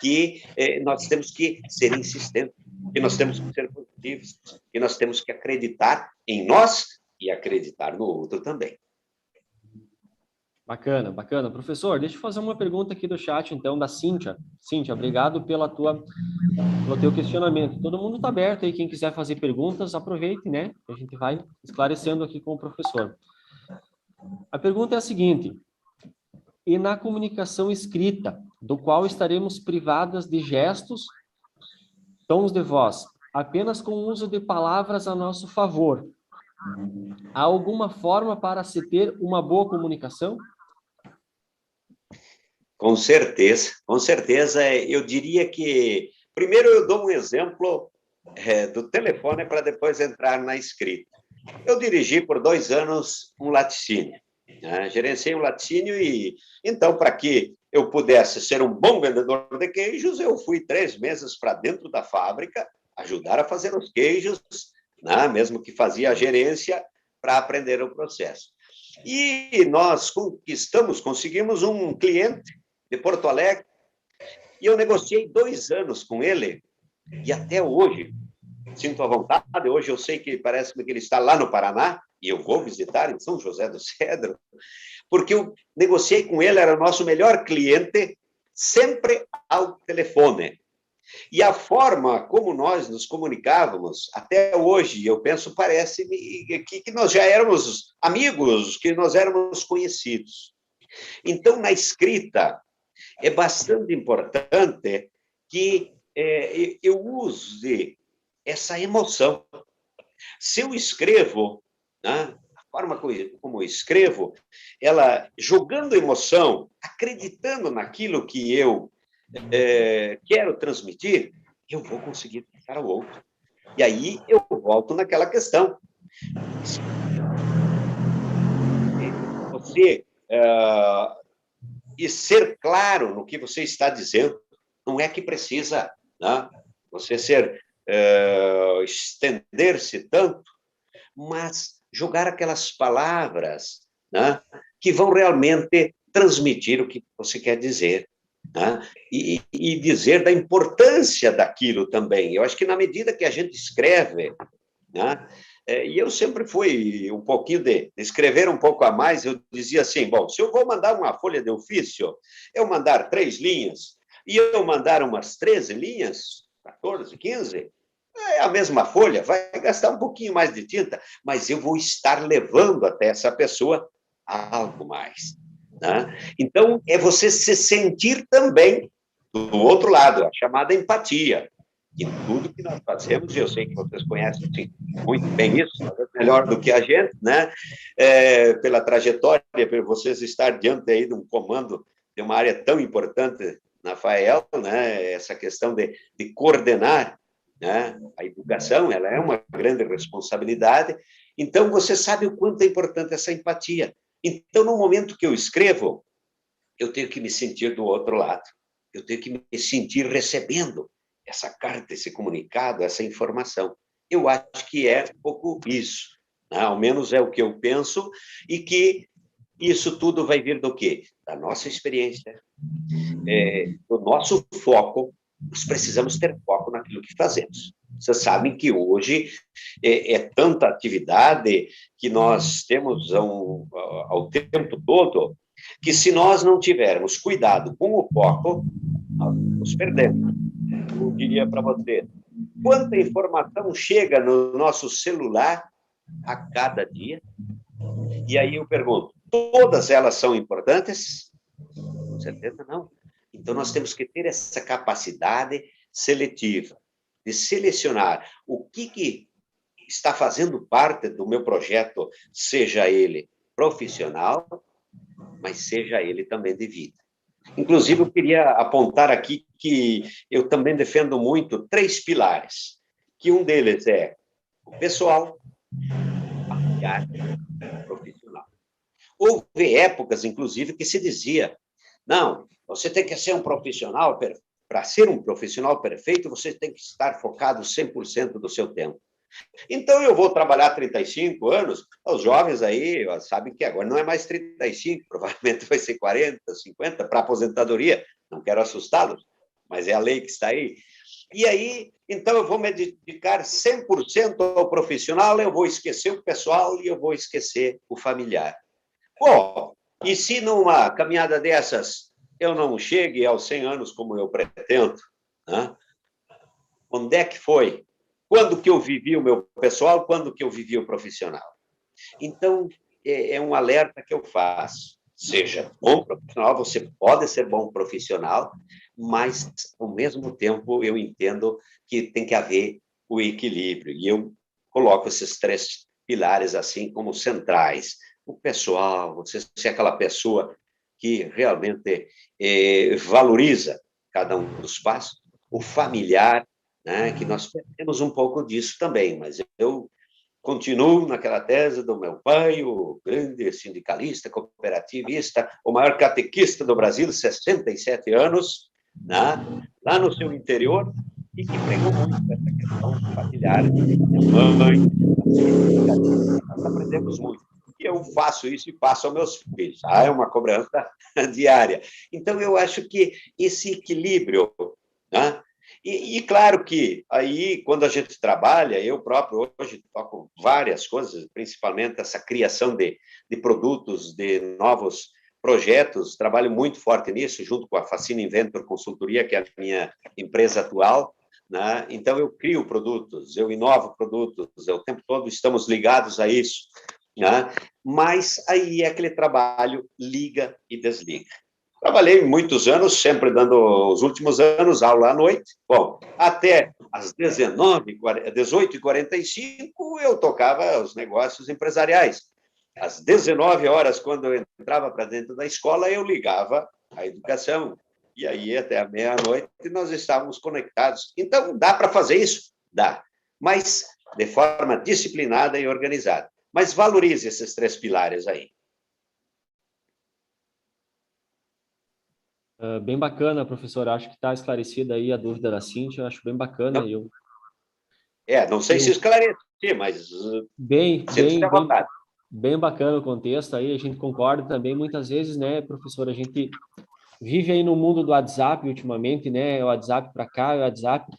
que nós temos que ser insistentes, que nós temos que ser positivos, que nós temos que acreditar em nós e acreditar no outro também. Bacana, bacana. Professor, deixa eu fazer uma pergunta aqui do chat, então, da Cíntia. Cíntia, obrigado pelo teu questionamento. Todo mundo está aberto aí, quem quiser fazer perguntas, aproveite, né? A gente vai esclarecendo aqui com o professor. A pergunta é a seguinte: e na comunicação escrita, do qual estaremos privadas de gestos, tons de voz, apenas com o uso de palavras a nosso favor, há alguma forma para se ter uma boa comunicação? Com certeza, eu diria que, primeiro eu dou um exemplo do telefone para depois entrar na escrita. Eu dirigi por 2 anos um laticínio, né? Gerenciei um laticínio e, então, para que eu pudesse ser um bom vendedor de queijos, eu fui 3 meses para dentro da fábrica, ajudar a fazer os queijos, né? Mesmo que fazia a gerência, para aprender o processo. E nós conseguimos um cliente de Porto Alegre, e eu negociei 2 anos com ele, e até hoje, sinto a vontade, hoje eu sei que parece-me que ele está lá no Paraná, e eu vou visitar em São José do Cedro, porque eu negociei com ele, era o nosso melhor cliente, sempre ao telefone. E a forma como nós nos comunicávamos, até hoje, eu penso, parece-me que nós já éramos amigos, que nós éramos conhecidos. Então, na escrita, é bastante importante que eu use essa emoção. Se eu escrevo, né, a forma como eu escrevo, ela jogando emoção, acreditando naquilo que eu quero transmitir, eu vou conseguir passar ao outro. E aí eu volto naquela questão. Você e ser claro no que você está dizendo, não é que precisa, né, você estender-se tanto, mas jogar aquelas palavras, né, que vão realmente transmitir o que você quer dizer, né, e dizer da importância daquilo também. Eu acho que na medida que a gente escreve, né, e eu sempre fui um pouquinho de escrever um pouco a mais, eu dizia assim, bom, se eu vou mandar uma folha de ofício, eu mandar 3 linhas, e eu mandar umas 13 linhas, 14, 15, é a mesma folha, vai gastar um pouquinho mais de tinta, mas eu vou estar levando até essa pessoa algo mais, né? Então, é você se sentir também do outro lado, a chamada empatia. em tudo que nós fazemos, e eu sei que vocês conhecem muito bem isso, melhor do que a gente, né? Pela trajetória, por vocês estar diante aí de um comando de uma área tão importante na FAEL, né? Essa questão de coordenar, né? A educação, ela é uma grande responsabilidade. Então, você sabe o quanto é importante essa empatia. Então, no momento que eu escrevo, eu tenho que me sentir do outro lado. Eu tenho que me sentir recebendo essa carta, esse comunicado, essa informação. Eu acho que é um pouco isso, né? Ao menos é o que eu penso, e que isso tudo vai vir do quê? Da nossa experiência, do nosso foco. Nós precisamos ter foco naquilo que fazemos. Vocês sabem que hoje é tanta atividade que nós temos ao tempo todo, que se nós não tivermos cuidado com o foco, nós nos perdemos. Eu diria para você, quanta informação chega no nosso celular a cada dia? E aí eu pergunto, todas elas são importantes? Com certeza não. Então, nós temos que ter essa capacidade seletiva, de selecionar o que está fazendo parte do meu projeto, seja ele profissional, mas seja ele também de vida. Inclusive, eu queria apontar aqui que eu também defendo muito 3 pilares, que um deles é o pessoal, familiar, profissional. Houve épocas, inclusive, que se dizia, não, você tem que ser um profissional, para ser um profissional perfeito, você tem que estar focado 100% do seu tempo. Então, eu vou trabalhar 35 anos, os jovens aí sabem que agora não é mais 35, provavelmente vai ser 40, 50, para aposentadoria, não quero assustá-los, mas é a lei que está aí. E aí, então, eu vou me dedicar 100% ao profissional, eu vou esquecer o pessoal e eu vou esquecer o familiar. Bom, e se numa caminhada dessas eu não chegue aos 100 anos como eu pretendo, né? Onde é que foi? Quando que eu vivi o meu pessoal? Quando que eu vivi o profissional? Então, é um alerta que eu faço. Seja bom profissional, você pode ser bom profissional, mas, ao mesmo tempo, eu entendo que tem que haver o equilíbrio. E eu coloco esses 3 pilares assim como centrais. O pessoal, você ser aquela pessoa que realmente valoriza cada um dos passos. O familiar, né, que nós temos um pouco disso também, mas eu continuo naquela tese do meu pai, o grande sindicalista, cooperativista, o maior catequista do Brasil, 67 anos, né, lá no seu interior, e que pregou muito essa questão familiar. Minha mãe, nós aprendemos muito. E eu faço isso e passo aos meus filhos. É uma cobrança diária. Então, eu acho que esse equilíbrio, né? E claro que aí, quando a gente trabalha, eu próprio hoje toco várias coisas, principalmente essa criação de produtos, de novos projetos, trabalho muito forte nisso, junto com a Facina Inventor Consultoria, que é a minha empresa atual, né? Então, eu crio produtos, eu inovo produtos, o tempo todo estamos ligados a isso, né? Mas aí é aquele trabalho liga e desliga. Trabalhei muitos anos, sempre dando os últimos anos aula à noite. Bom, até às 18h45 eu tocava os negócios empresariais. Às 19 horas, quando eu entrava para dentro da escola, eu ligava a educação. E aí, até a meia-noite, nós estávamos conectados. Então, dá para fazer isso? Dá. Mas de forma disciplinada e organizada. Mas valorize esses 3 pilares aí. Bem bacana, professor. Acho que está esclarecida aí a dúvida da Cíntia. Acho bem bacana. Não, não sei se esclareci, mas bem vontade. Bem bacana o contexto aí. A gente concorda também. Muitas vezes, né, professor, a gente vive aí no mundo do WhatsApp ultimamente, né? O WhatsApp para cá, o WhatsApp.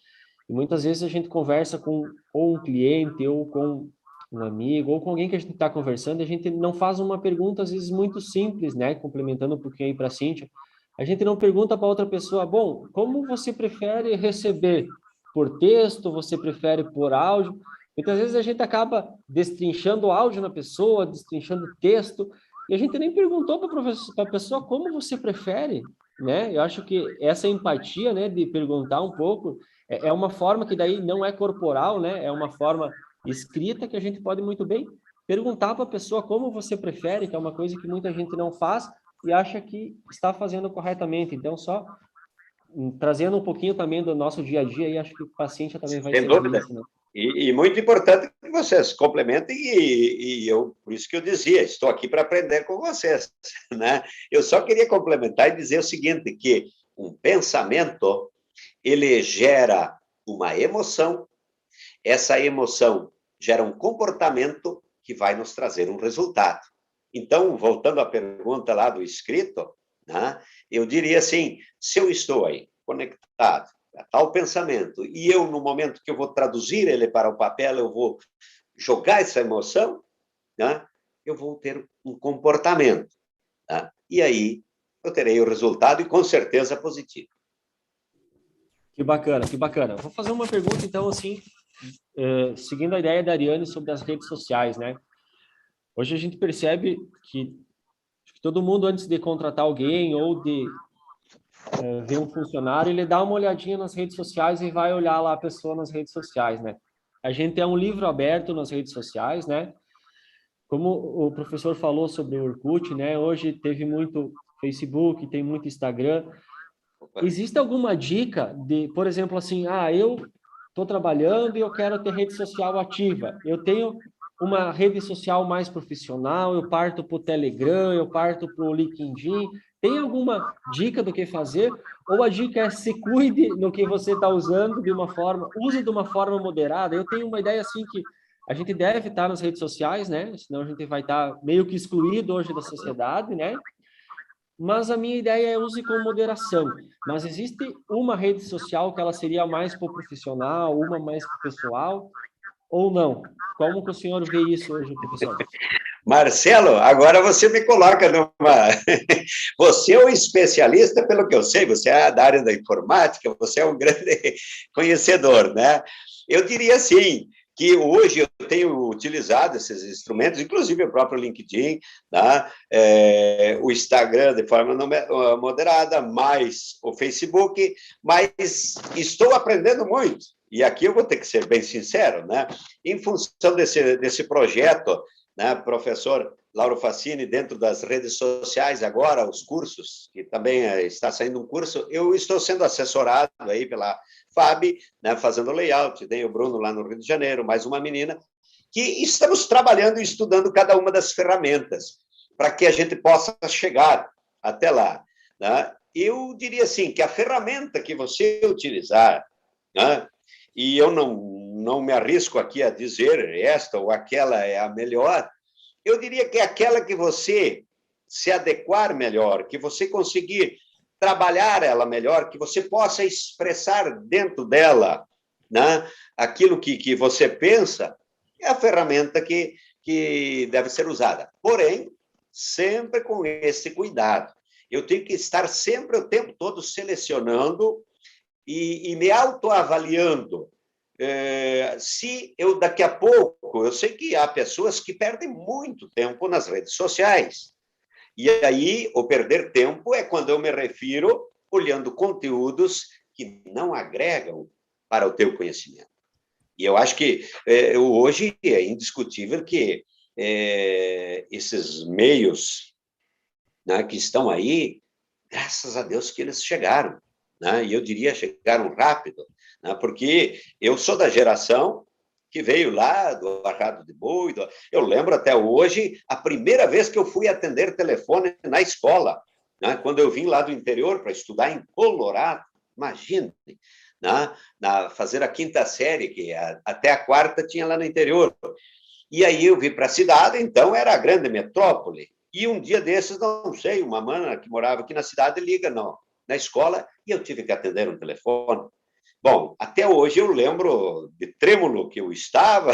E muitas vezes a gente conversa com ou um cliente, ou com um amigo, ou com alguém que a gente está conversando, e a gente não faz uma pergunta, às vezes, muito simples, né? Complementando um pouquinho aí para a Cíntia. A gente não pergunta para outra pessoa, bom, como você prefere receber? Por texto? Você prefere por áudio? Muitas vezes a gente acaba destrinchando o áudio na pessoa, destrinchando o texto, e a gente nem perguntou para a pessoa como você prefere, né? Eu acho que essa empatia, né, de perguntar um pouco, é uma forma que daí não é corporal, né? É uma forma escrita que a gente pode muito bem perguntar para a pessoa como você prefere, que é uma coisa que muita gente não faz e acha que está fazendo corretamente. Então, só trazendo um pouquinho também do nosso dia a dia, e acho que o paciente também vai Sem servir dúvida. isso, né? E muito importante que vocês complementem, por isso que eu dizia, estou aqui para aprender com vocês, né? Eu só queria complementar e dizer o seguinte, que um pensamento, ele gera uma emoção, essa emoção gera um comportamento que vai nos trazer um resultado. Então, voltando à pergunta lá do escrito, né, eu diria assim, se eu estou aí conectado a tal pensamento e eu, no momento que eu vou traduzir ele para o papel, eu vou jogar essa emoção, né, eu vou ter um comportamento. Né, e aí eu terei o resultado e com certeza positivo. Que bacana, que bacana. Vou fazer uma pergunta, então, assim, seguindo a ideia da Ariane sobre as redes sociais, né? Hoje a gente percebe que todo mundo, antes de contratar alguém ou de ver um funcionário, ele dá uma olhadinha nas redes sociais e vai olhar lá a pessoa nas redes sociais, né? A gente é um livro aberto nas redes sociais, né? Como o professor falou sobre o Orkut, né? Hoje teve muito Facebook, tem muito Instagram. Existe alguma dica de, por exemplo, assim, eu estou trabalhando e eu quero ter rede social ativa. Eu tenho uma rede social mais profissional, eu parto para o Telegram, eu parto para o LinkedIn. Tem alguma dica do que fazer? Ou a dica é se cuide no que você está usando de uma forma, use de uma forma moderada? Eu tenho uma ideia assim que a gente deve estar nas redes sociais, né? Senão a gente vai estar meio que excluído hoje da sociedade, né? Mas a minha ideia é use com moderação. Mas existe uma rede social que ela seria mais para o profissional, uma mais para o pessoal, ou não? Como que o senhor vê isso hoje, professor? Marcelo, agora você me coloca numa... Você é um especialista, pelo que eu sei, você é da área da informática, você é um grande conhecedor, né? Eu diria assim, que hoje eu tenho utilizado esses instrumentos, inclusive o próprio LinkedIn, tá? O Instagram de forma moderada, mais o Facebook, mas estou aprendendo muito. E aqui eu vou ter que ser bem sincero, né? Em função desse projeto, né, professor Lauro Facchini, dentro das redes sociais agora, os cursos, que também está saindo um curso, eu estou sendo assessorado aí pela FAB, né, fazendo layout, tem o Bruno lá no Rio de Janeiro, mais uma menina, que estamos trabalhando e estudando cada uma das ferramentas, para que a gente possa chegar até lá. Né? Eu diria assim, que a ferramenta que você utilizar, né, e eu não me arrisco aqui a dizer esta ou aquela é a melhor, eu diria que é aquela que você se adequar melhor, que você conseguir trabalhar ela melhor, que você possa expressar dentro dela, né, aquilo que você pensa, é a ferramenta que deve ser usada. Porém, sempre com esse cuidado. Eu tenho que estar sempre o tempo todo selecionando e me autoavaliando. Se eu, daqui a pouco, eu sei que há pessoas que perdem muito tempo nas redes sociais. E aí, o perder tempo é quando eu me refiro olhando conteúdos que não agregam para o teu conhecimento. E eu acho que hoje é indiscutível que esses meios, né, que estão aí, graças a Deus que eles chegaram. Né? E eu diria chegaram rápido, né? Porque eu sou da geração que veio lá do arrado de boi. Eu lembro até hoje a primeira vez que eu fui atender telefone na escola, né? Quando eu vim lá do interior para estudar em Colorado, imagine, né? Fazer a quinta série, que até a quarta tinha lá no interior. E aí eu vim para a cidade, então era a grande metrópole. E um dia desses, não sei, uma mana que morava aqui na cidade liga na escola e eu tive que atender um telefone. Bom, até hoje eu lembro de trêmulo que eu estava,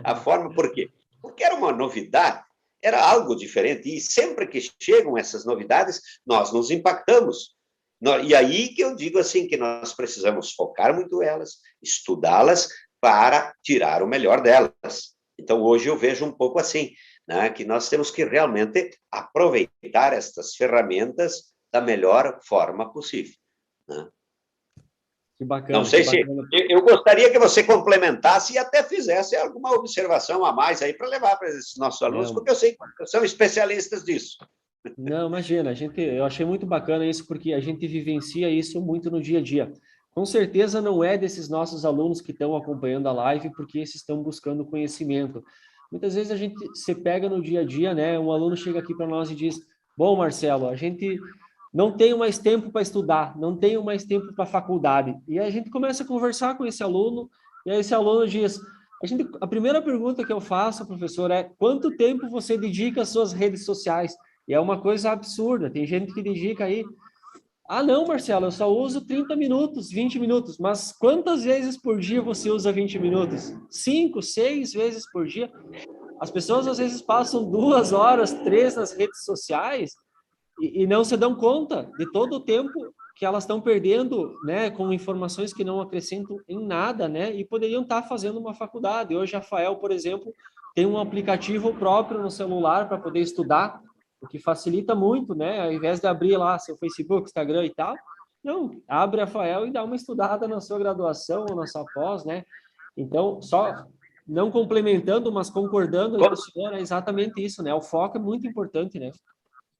a forma, por quê? Porque era uma novidade, era algo diferente, e sempre que chegam essas novidades, nós nos impactamos. E aí que eu digo assim, que nós precisamos focar muito elas, estudá-las para tirar o melhor delas. Então, hoje eu vejo um pouco assim, né, que nós temos que realmente aproveitar estas ferramentas, da melhor forma possível, né? Que bacana. Não sei se... Eu gostaria que você complementasse e até fizesse alguma observação a mais aí para levar para esses nossos alunos, porque eu sei que são especialistas disso. Não, imagina, eu achei muito bacana isso, porque a gente vivencia isso muito no dia a dia. Com certeza não é desses nossos alunos que estão acompanhando a live, porque esses estão buscando conhecimento. Muitas vezes a gente se pega no dia a dia, né? Um aluno chega aqui para nós e diz: bom, Marcelo, a gente não tenho mais tempo para estudar, não tenho mais tempo para a faculdade. E aí a gente começa a conversar com esse aluno, e aí esse aluno diz: a primeira pergunta que eu faço, professor, é: quanto tempo você dedica às suas redes sociais? E é uma coisa absurda. Tem gente que dedica aí: ah, não, Marcelo, eu só uso 30 minutos, 20 minutos. Mas quantas vezes por dia você usa 20 minutos? 5, 6 vezes por dia? As pessoas, às vezes, passam 2 horas, 3 nas redes sociais e não se dão conta de todo o tempo que elas estão perdendo, né, com informações que não acrescentam em nada, né, e poderiam estar fazendo uma faculdade. Hoje, a Fael, por exemplo, tem um aplicativo próprio no celular para poder estudar, o que facilita muito, né, ao invés de abrir lá seu Facebook, Instagram e tal, não, abre a Fael e dá uma estudada na sua graduação ou na sua pós, né. Então, só não complementando, mas concordando com o senhor, é exatamente isso, né, o foco é muito importante, né.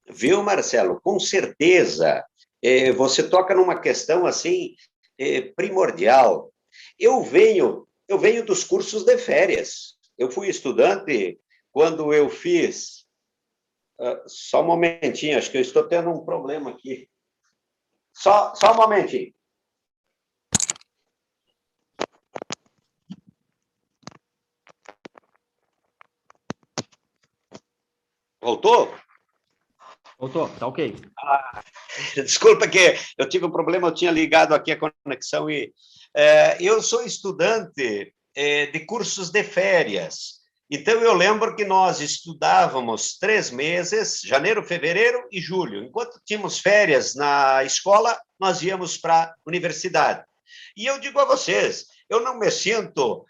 Viu, Marcelo? Com certeza. Você toca numa questão assim primordial. Eu venho dos cursos de férias. Eu fui estudante quando eu fiz... só um momentinho, acho que eu estou tendo um problema aqui. Só um momentinho. Voltou? Voltou, tá ok. Desculpa que eu tive um problema, eu tinha ligado aqui a conexão e... eu sou estudante de cursos de férias. Então, eu lembro que nós estudávamos 3 meses, janeiro, fevereiro e julho. Enquanto tínhamos férias na escola, nós íamos para a universidade. E eu digo a vocês, eu não me sinto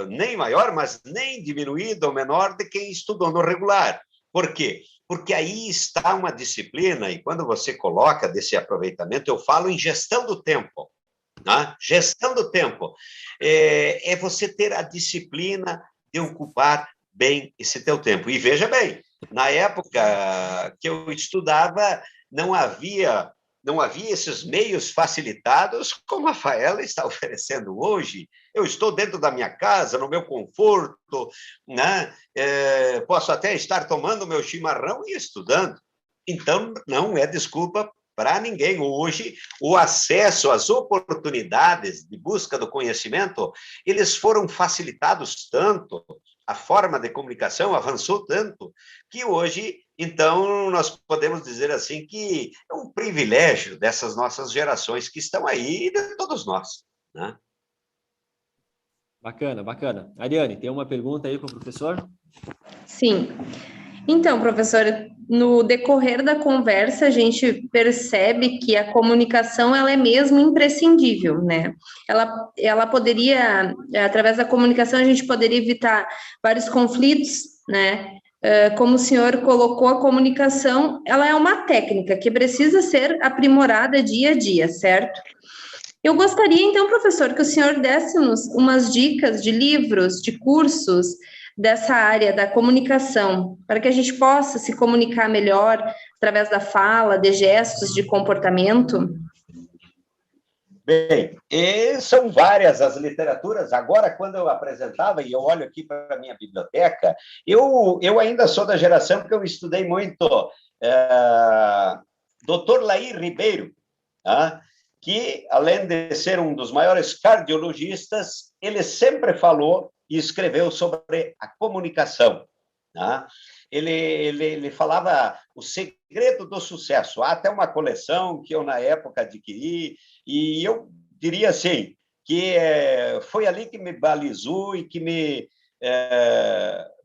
nem maior, mas nem diminuído ou menor de quem estudou no regular. Por quê? Porque aí está uma disciplina, e quando você coloca desse aproveitamento, eu falo em gestão do tempo. Né? Gestão do tempo. É você ter a disciplina de ocupar bem esse teu tempo. E veja bem, na época que eu estudava, não havia esses meios facilitados como a Faela está oferecendo hoje. Eu estou dentro da minha casa, no meu conforto, né? Posso até estar tomando meu chimarrão e estudando. Então, não é desculpa para ninguém. Hoje, o acesso às oportunidades de busca do conhecimento, eles foram facilitados tanto, a forma de comunicação avançou tanto, que hoje, então, nós podemos dizer assim que é um privilégio dessas nossas gerações que estão aí e de todos nós, né? Bacana, bacana. Ariane, tem uma pergunta aí para o professor? Sim. Então, professor, no decorrer da conversa, a gente percebe que a comunicação, ela é mesmo imprescindível, né? Ela poderia, através da comunicação, a gente poderia evitar vários conflitos, né? Como o senhor colocou, a comunicação, ela é uma técnica que precisa ser aprimorada dia a dia, certo? Eu gostaria, então, professor, que o senhor desse-nos umas dicas de livros, de cursos dessa área da comunicação, para que a gente possa se comunicar melhor através da fala, de gestos, de comportamento. Bem, são várias as literaturas. Agora, quando eu apresentava, e eu olho aqui para a minha biblioteca, eu ainda sou da geração que eu estudei muito Dr. Laí Ribeiro, que, além de ser um dos maiores cardiologistas, ele sempre falou e escreveu sobre a comunicação. Né? Ele falava o segredo do sucesso. Há até uma coleção que eu, na época, adquiri, e eu diria assim, que foi ali que me balizou e que me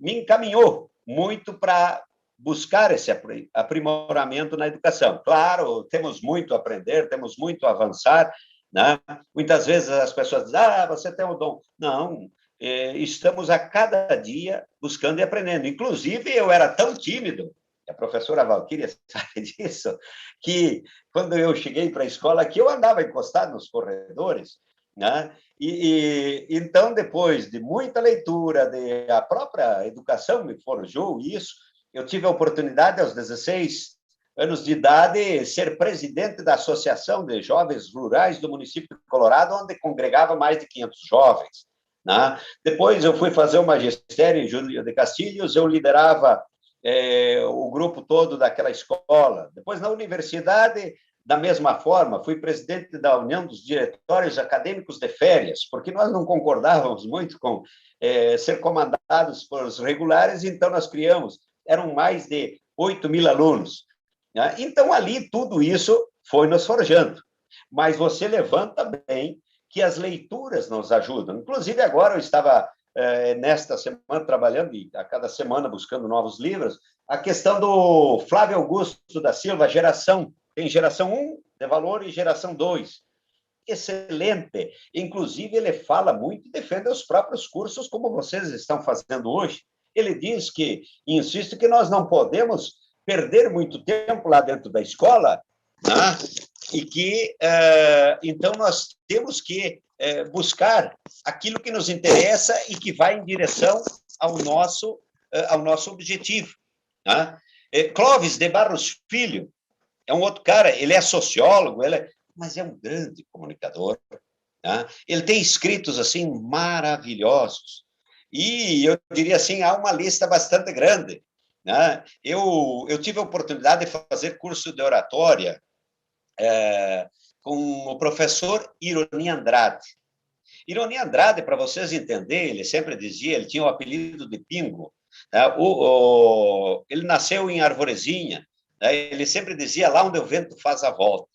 encaminhou muito para buscar esse aprimoramento na educação. Claro, temos muito a aprender, temos muito a avançar, né? Muitas vezes as pessoas dizem, você tem o dom. Não, estamos a cada dia buscando e aprendendo. Inclusive, eu era tão tímido a professora Valquíria sabe disso, que quando eu cheguei para a escola, aqui eu andava encostado nos corredores, né? Então, depois de muita leitura, a própria educação me forjou isso, eu tive a oportunidade, aos 16 anos de idade, ser presidente da Associação de Jovens Rurais do município de Colorado, onde congregava mais de 500 jovens, né? Depois eu fui fazer o magistério em Júlio de Castilhos, eu liderava o grupo todo daquela escola. Depois, na universidade, da mesma forma, fui presidente da União dos Diretórios Acadêmicos de Férias, porque nós não concordávamos muito com ser comandados por os regulares, então nós criamos, eram mais de 8.000 alunos, né? Então, ali, tudo isso foi nos forjando. Mas você levanta bem que as leituras nos ajudam. Inclusive, agora eu estava, nesta semana, trabalhando, e a cada semana buscando novos livros, a questão do Flávio Augusto da Silva, geração. Tem geração 1 de valor e geração 2. Excelente. Inclusive, ele fala muito e defende os próprios cursos, como vocês estão fazendo hoje. Ele diz que, insiste, que nós não podemos perder muito tempo lá dentro da escola, né? E que, então, nós temos que buscar aquilo que nos interessa e que vai em direção ao nosso objetivo, né? Clóvis de Barros Filho é um outro cara, ele é sociólogo, mas é um grande comunicador, né? Ele tem escritos assim maravilhosos, e eu diria assim, há uma lista bastante grande, né? Eu tive a oportunidade de fazer curso de oratória com o professor Ironi Andrade. Ironi Andrade, para vocês entenderem, ele sempre dizia, ele tinha o apelido de Pingo, né? Ele nasceu em Arvorezinha, né? Ele sempre dizia, lá onde o vento faz a volta.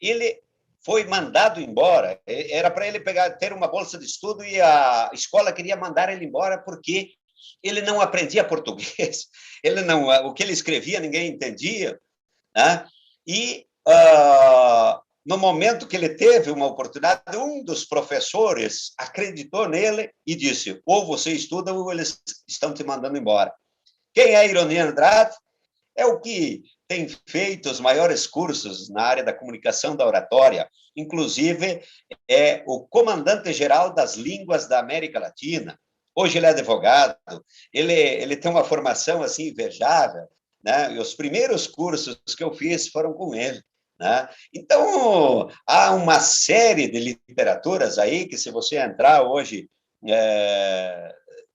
Ele foi mandado embora, era para ele ter uma bolsa de estudo e a escola queria mandar ele embora porque ele não aprendia português, o que ele escrevia ninguém entendia, né? E no momento que ele teve uma oportunidade, um dos professores acreditou nele e disse, ou você estuda ou eles estão te mandando embora. Quem é Ironi Andrade? É o que tem feito os maiores cursos na área da comunicação da oratória, inclusive é o comandante-geral das línguas da América Latina. Hoje ele é advogado, ele tem uma formação assim invejável, né? E os primeiros cursos que eu fiz foram com ele, né? Então, há uma série de literaturas aí que, se você entrar hoje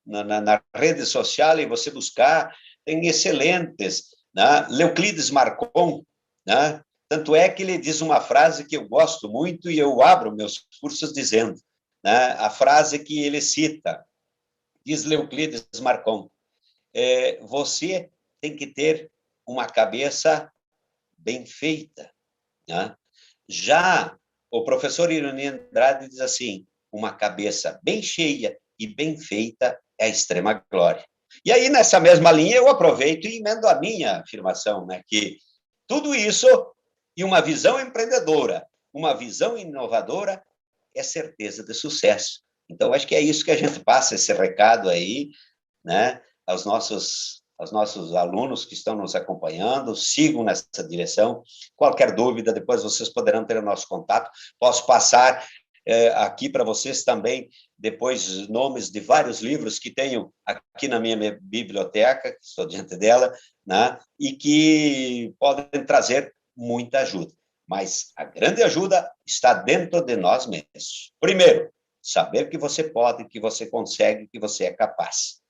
na rede social e você buscar, tem excelentes, né? Euclides Marcon, né? Tanto é que ele diz uma frase que eu gosto muito e eu abro meus cursos dizendo, né? A frase que ele cita, diz Euclides Marcon, você tem que ter uma cabeça bem feita, né? Já o professor Ironi Andrade diz assim, uma cabeça bem cheia e bem feita é a extrema glória. E aí, nessa mesma linha, eu aproveito e emendo a minha afirmação, né, que tudo isso e uma visão empreendedora, uma visão inovadora é certeza de sucesso. Então, acho que é isso que a gente passa, esse recado aí, né, aos nossos alunos que estão nos acompanhando, sigam nessa direção. Qualquer dúvida, depois vocês poderão ter o nosso contato. Posso passar aqui para vocês também, depois, nomes de vários livros que tenho aqui na minha biblioteca, que estou diante dela, né, e que podem trazer muita ajuda. Mas a grande ajuda está dentro de nós mesmos. Primeiro, saber que você pode, que você consegue, que você é capaz,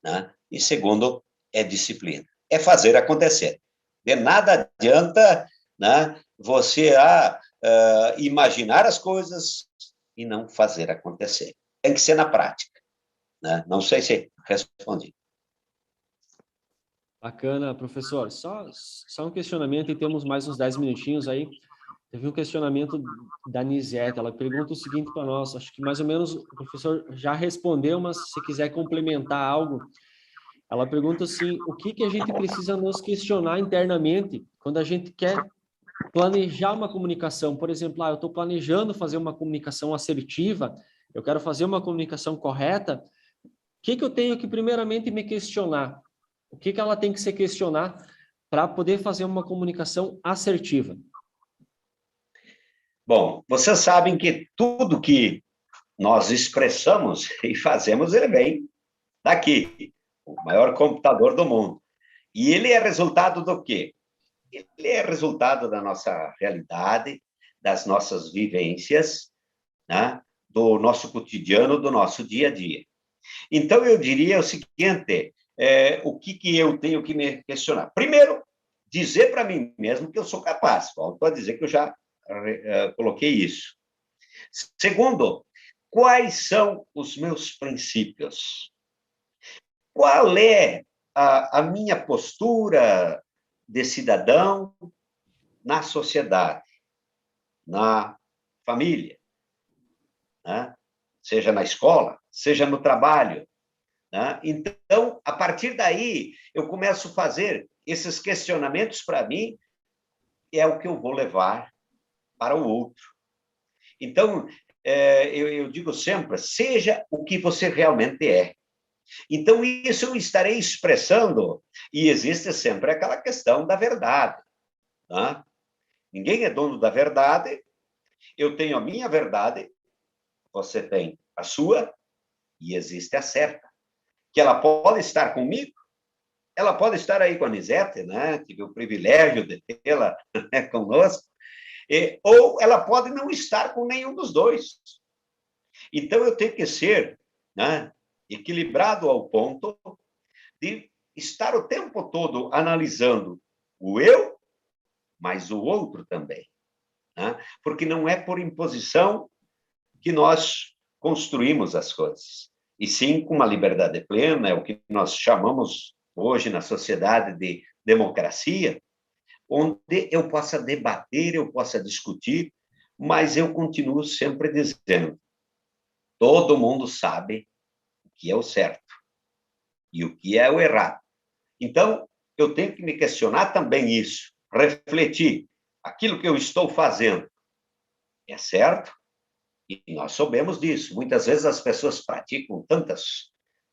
né? E segundo, é disciplina, é fazer acontecer. De nada adianta, né, você imaginar as coisas e não fazer acontecer. Tem que ser na prática, né? Não sei se respondi. Bacana, professor. Só um questionamento, e temos mais uns 10 minutinhos aí. Teve um questionamento da Nisete, ela pergunta o seguinte para nós, acho que mais ou menos o professor já respondeu, mas se quiser complementar algo, ela pergunta assim, o que a gente precisa nos questionar internamente quando a gente quer planejar uma comunicação? Por exemplo, eu estou planejando fazer uma comunicação assertiva, eu quero fazer uma comunicação correta, o que eu tenho que primeiramente me questionar? O que ela tem que se questionar para poder fazer uma comunicação assertiva? Bom, vocês sabem que tudo que nós expressamos e fazemos, ele vem daqui, o maior computador do mundo. E ele é resultado do quê? Ele é resultado da nossa realidade, das nossas vivências, né? Do nosso cotidiano, do nosso dia a dia. Então, eu diria o seguinte, o que eu tenho que me questionar? Primeiro, dizer para mim mesmo que eu sou capaz. Volto a dizer que eu já coloquei isso. Segundo, quais são os meus princípios? Qual é a minha postura de cidadão na sociedade, na família, né? Seja na escola, seja no trabalho, né? Então, a partir daí, eu começo a fazer esses questionamentos para mim, é o que eu vou levar para o outro. Então, eu digo sempre, seja o que você realmente é. Então, isso eu estarei expressando, e existe sempre aquela questão da verdade. Né? Ninguém é dono da verdade, eu tenho a minha verdade, você tem a sua, e existe a certa. Que ela pode estar comigo, ela pode estar aí com a Anisete, né? Tive o privilégio de tê-la, né, conosco, ou ela pode não estar com nenhum dos dois. Então, eu tenho que ser, né, equilibrado ao ponto de estar o tempo todo analisando o eu, mas o outro também. Né? Porque não é por imposição que nós construímos as coisas, e sim com uma liberdade plena, é o que nós chamamos hoje na sociedade de democracia, onde eu possa debater, eu possa discutir, mas eu continuo sempre dizendo, todo mundo sabe o que é o certo e o que é o errado. Então, eu tenho que me questionar também isso, refletir, aquilo que eu estou fazendo é certo? E nós sabemos disso. Muitas vezes as pessoas praticam tantas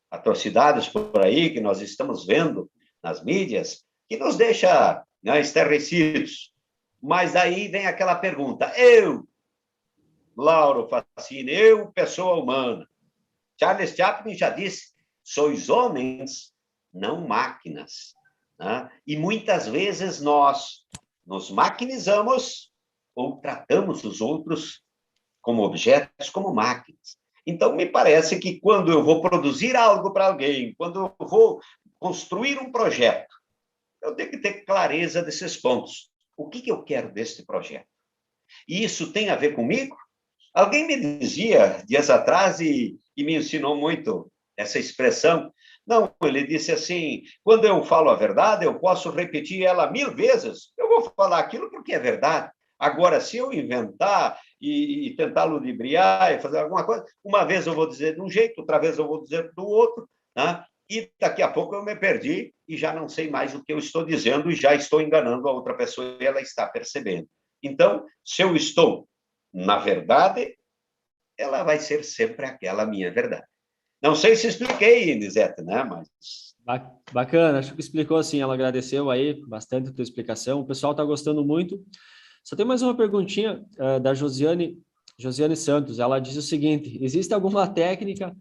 atrocidades por aí que nós estamos vendo nas mídias que nos deixa, né, estarrecidos. Mas aí vem aquela pergunta, eu, Lauro Facchini, eu, pessoa humana. Charles Chaplin já disse, sois homens, não máquinas. Né? E muitas vezes nós nos maquinizamos ou tratamos os outros como objetos, como máquinas. Então, me parece que quando eu vou produzir algo para alguém, quando eu vou construir um projeto, eu tenho que ter clareza desses pontos. O que eu quero deste projeto? E isso tem a ver comigo? Alguém me dizia, dias atrás, e me ensinou muito essa expressão. Não, ele disse assim, quando eu falo a verdade, eu posso repetir ela 1000 vezes. Eu vou falar aquilo porque é verdade. Agora, se eu inventar e tentar ludibriar e fazer alguma coisa, uma vez eu vou dizer de um jeito, outra vez eu vou dizer do outro, né? E daqui a pouco eu me perdi e já não sei mais o que eu estou dizendo e já estou enganando a outra pessoa e ela está percebendo. Então, se eu estou na verdade, ela vai ser sempre aquela minha verdade. Não sei se expliquei, Elisete, né? Mas... Bacana, acho que explicou assim, ela agradeceu aí bastante a tua explicação, o pessoal está gostando muito. Só tem mais uma perguntinha da Josiane Santos, ela diz o seguinte, existe alguma técnica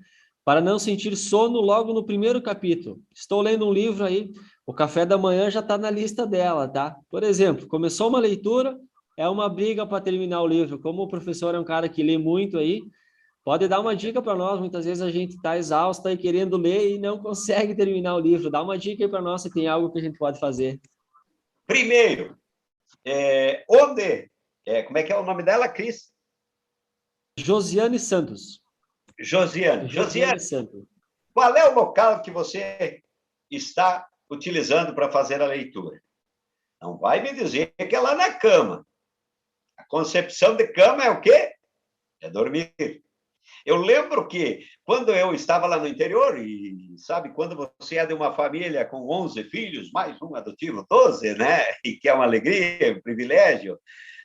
para não sentir sono logo no primeiro capítulo? Estou lendo um livro aí, o café da manhã já está na lista dela, tá? Por exemplo, começou uma leitura, é uma briga para terminar o livro, como o professor é um cara que lê muito aí, pode dar uma dica para nós, muitas vezes a gente está exausta e querendo ler e não consegue terminar o livro, dá uma dica aí para nós se tem algo que a gente pode fazer. Primeiro, como é que é o nome dela, Cris? Josiane Santos. Josiane Santos. Qual é o local que você está utilizando para fazer a leitura? Não vai me dizer que é lá na cama. A concepção de cama é o quê? É dormir. Eu lembro que, quando eu estava lá no interior, e sabe, quando você é de uma família com 11 filhos, mais um adotivo, 12, né? E que é uma alegria, um privilégio,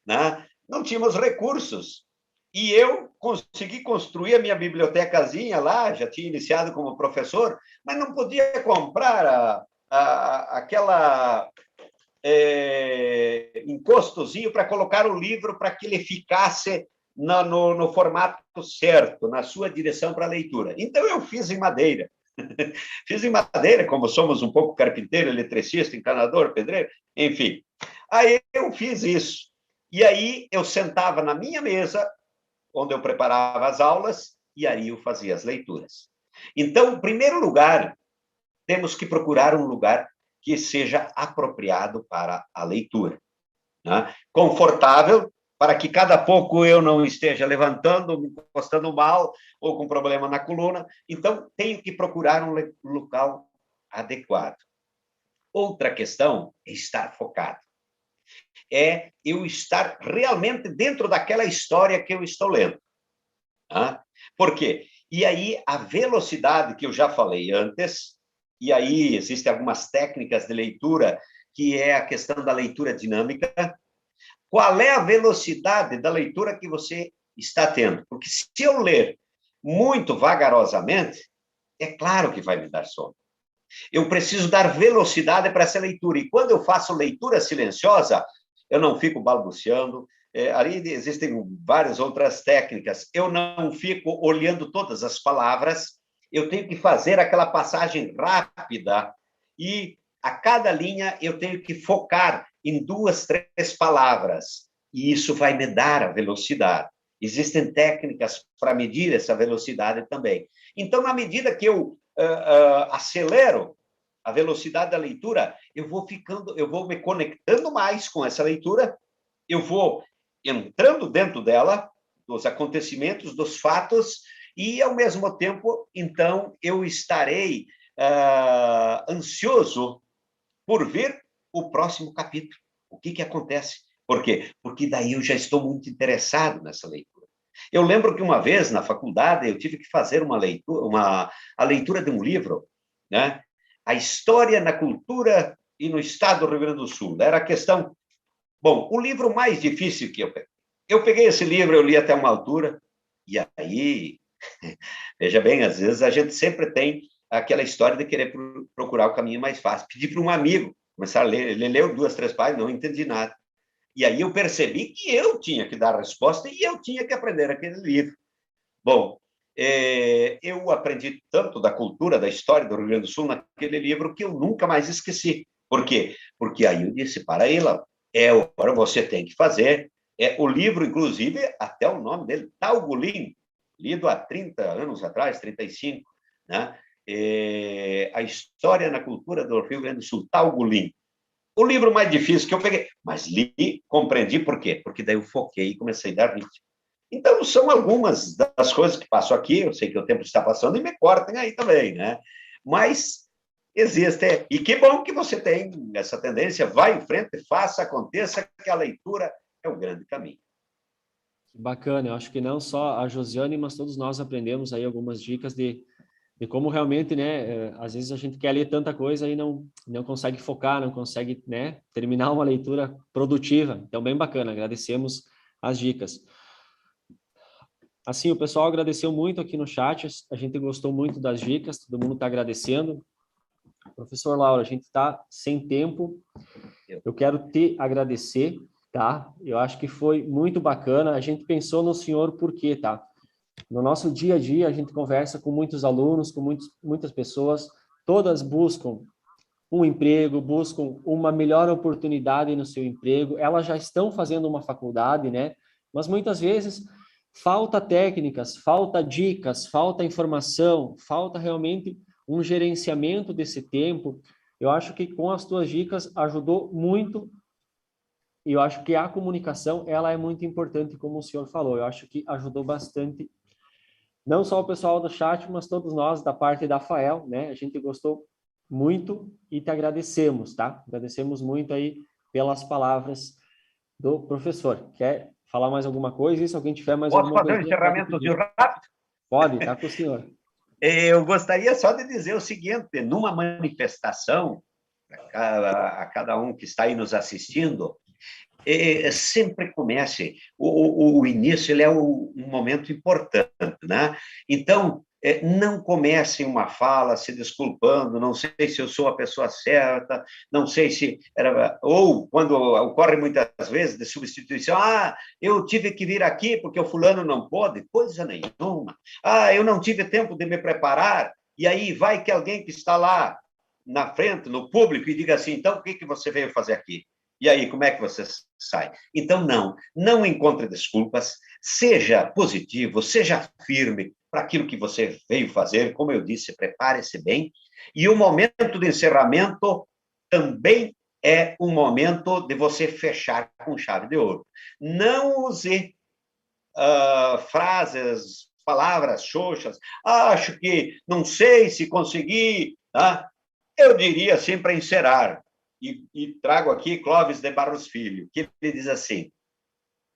né? Não tínhamos recursos. E eu consegui construir a minha bibliotecazinha lá, já tinha iniciado como professor, mas não podia comprar aquela encostozinho para colocar o livro para que ele ficasse no formato certo, na sua direção para a leitura. Então, eu fiz em madeira. Fiz em madeira, como somos um pouco carpinteiro, eletricista, encanador, pedreiro, enfim. Aí eu fiz isso. E aí eu sentava na minha mesa, onde eu preparava as aulas, e aí eu fazia as leituras. Então, em primeiro lugar, temos que procurar um lugar que seja apropriado para a leitura, né? Confortável, para que cada pouco eu não esteja levantando, me encostando mal, ou com problema na coluna. Então, tenho que procurar um local adequado. Outra questão é estar focado. É eu estar realmente dentro daquela história que eu estou lendo. Tá? Por quê? E aí, a velocidade que eu já falei antes, e aí existem algumas técnicas de leitura, que é a questão da leitura dinâmica. Qual é a velocidade da leitura que você está tendo? Porque se eu ler muito vagarosamente, é claro que vai me dar sono. Eu preciso dar velocidade para essa leitura. E quando eu faço leitura silenciosa, eu não fico balbuciando. Ali existem várias outras técnicas. Eu não fico olhando todas as palavras. Eu tenho que fazer aquela passagem rápida e a cada linha eu tenho que focar em 2, 3 palavras. E isso vai me dar a velocidade. Existem técnicas para medir essa velocidade também. Então, na medida que eu acelero a velocidade da leitura, eu vou me conectando mais com essa leitura, eu vou entrando dentro dela, dos acontecimentos, dos fatos, e, ao mesmo tempo, então, eu estarei ansioso por ver o próximo capítulo. O que acontece? Por quê? Porque daí eu já estou muito interessado nessa leitura. Eu lembro que uma vez, na faculdade, eu tive que fazer a leitura de um livro, né? A História na Cultura e no Estado do Rio Grande do Sul. Era a questão... Bom, o livro mais difícil que eu peguei. Eu peguei esse livro, eu li até uma altura, e aí, veja bem, às vezes a gente sempre tem aquela história de querer procurar o caminho mais fácil. Pedi para um amigo começar a ler, ele leu 2, 3 páginas, não entendi nada. E aí eu percebi que eu tinha que dar a resposta e eu tinha que aprender aquele livro. Bom, eu aprendi tanto da cultura, da história do Rio Grande do Sul naquele livro que eu nunca mais esqueci. Por quê? Porque aí eu disse para ela, agora você tem que fazer. O livro, inclusive, até o nome dele, Taugulin, lido há 30 anos atrás, 35, né? A História na Cultura do Rio Grande do Sul, Taugulin. O livro mais difícil que eu peguei, mas li, compreendi por quê? Porque daí eu foquei e comecei a dar ritmo. Então, são algumas das coisas que passo aqui, eu sei que o tempo está passando e me cortem aí também, né? Mas existe, e que bom que você tem essa tendência, vai em frente, faça, aconteça, que a leitura é o grande caminho. Bacana, eu acho que não só a Josiane, mas todos nós aprendemos aí algumas dicas de como realmente, né, às vezes a gente quer ler tanta coisa e não consegue focar, não consegue, né, terminar uma leitura produtiva. Então, bem bacana, agradecemos as dicas. Assim, o pessoal agradeceu muito aqui no chat, a gente gostou muito das dicas, todo mundo está agradecendo. Professor Lauro, a gente está sem tempo, eu quero te agradecer, tá? Eu acho que foi muito bacana, a gente pensou no senhor por quê, tá? No nosso dia a dia, a gente conversa com muitos alunos, com muitas pessoas, todas buscam um emprego, buscam uma melhor oportunidade no seu emprego, elas já estão fazendo uma faculdade, né? Mas muitas vezes falta técnicas, falta dicas, falta informação, falta realmente um gerenciamento desse tempo. Eu acho que com as tuas dicas ajudou muito. E eu acho que a comunicação, ela é muito importante, como o senhor falou. Eu acho que ajudou bastante, não só o pessoal do chat, mas todos nós da parte da FAEL, né? A gente gostou muito e te agradecemos, tá? Agradecemos muito aí pelas palavras do professor. Quer falar mais alguma coisa? E se alguém tiver mais Posso alguma fazer coisa... um encerramento rápido? Pode, tá com o senhor. Eu gostaria só de dizer o seguinte, numa manifestação, a cada um que está aí nos assistindo, sempre comece, o início ele é um momento importante, né? Então, não comecem uma fala se desculpando, não sei se eu sou a pessoa certa, não sei se era... Ou, quando ocorre muitas vezes de substituição, eu tive que vir aqui porque o fulano não pôde, coisa nenhuma. Eu não tive tempo de me preparar, e aí vai que alguém que está lá na frente, no público, e diga assim, então, o que você veio fazer aqui? E aí, como é que você sai? Então, não encontre desculpas, seja positivo, seja firme para aquilo que você veio fazer. Como eu disse, prepare-se bem. E o momento de encerramento também é um momento de você fechar com chave de ouro. Não use frases, palavras xoxas, acho que não sei se consegui, tá? Eu diria assim para encerrar, e trago aqui Clóvis de Barros Filho, que ele diz assim,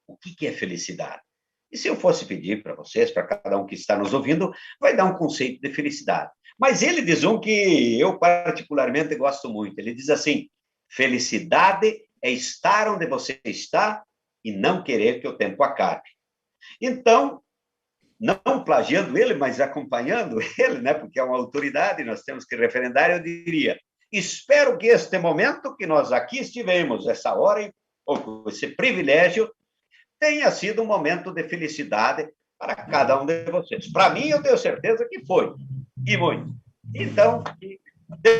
o que é felicidade? E se eu fosse pedir para vocês, para cada um que está nos ouvindo, vai dar um conceito de felicidade. Mas ele diz um que eu particularmente gosto muito. Ele diz assim, felicidade é estar onde você está e não querer que o tempo acabe. Então, não plagiando ele, mas acompanhando ele, né, porque é uma autoridade, nós temos que referendar, eu diria, espero que este momento que nós aqui estivemos, essa hora, ou esse privilégio, tenha sido um momento de felicidade para cada um de vocês. Para mim, eu tenho certeza que foi, e muito. Então,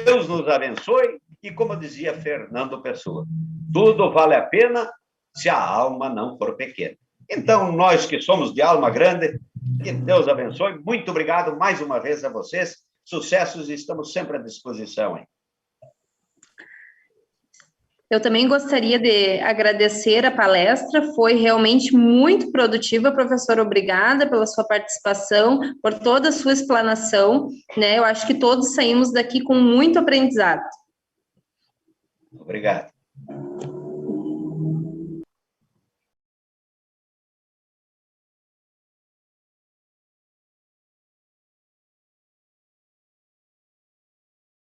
Deus nos abençoe, e como dizia Fernando Pessoa, tudo vale a pena se a alma não for pequena. Então, nós que somos de alma grande, que Deus abençoe. Muito obrigado mais uma vez a vocês. Sucessos e estamos sempre à disposição, hein? Eu também gostaria de agradecer a palestra, foi realmente muito produtiva, professor, obrigada pela sua participação, por toda a sua explanação, né? Eu acho que todos saímos daqui com muito aprendizado. Obrigado.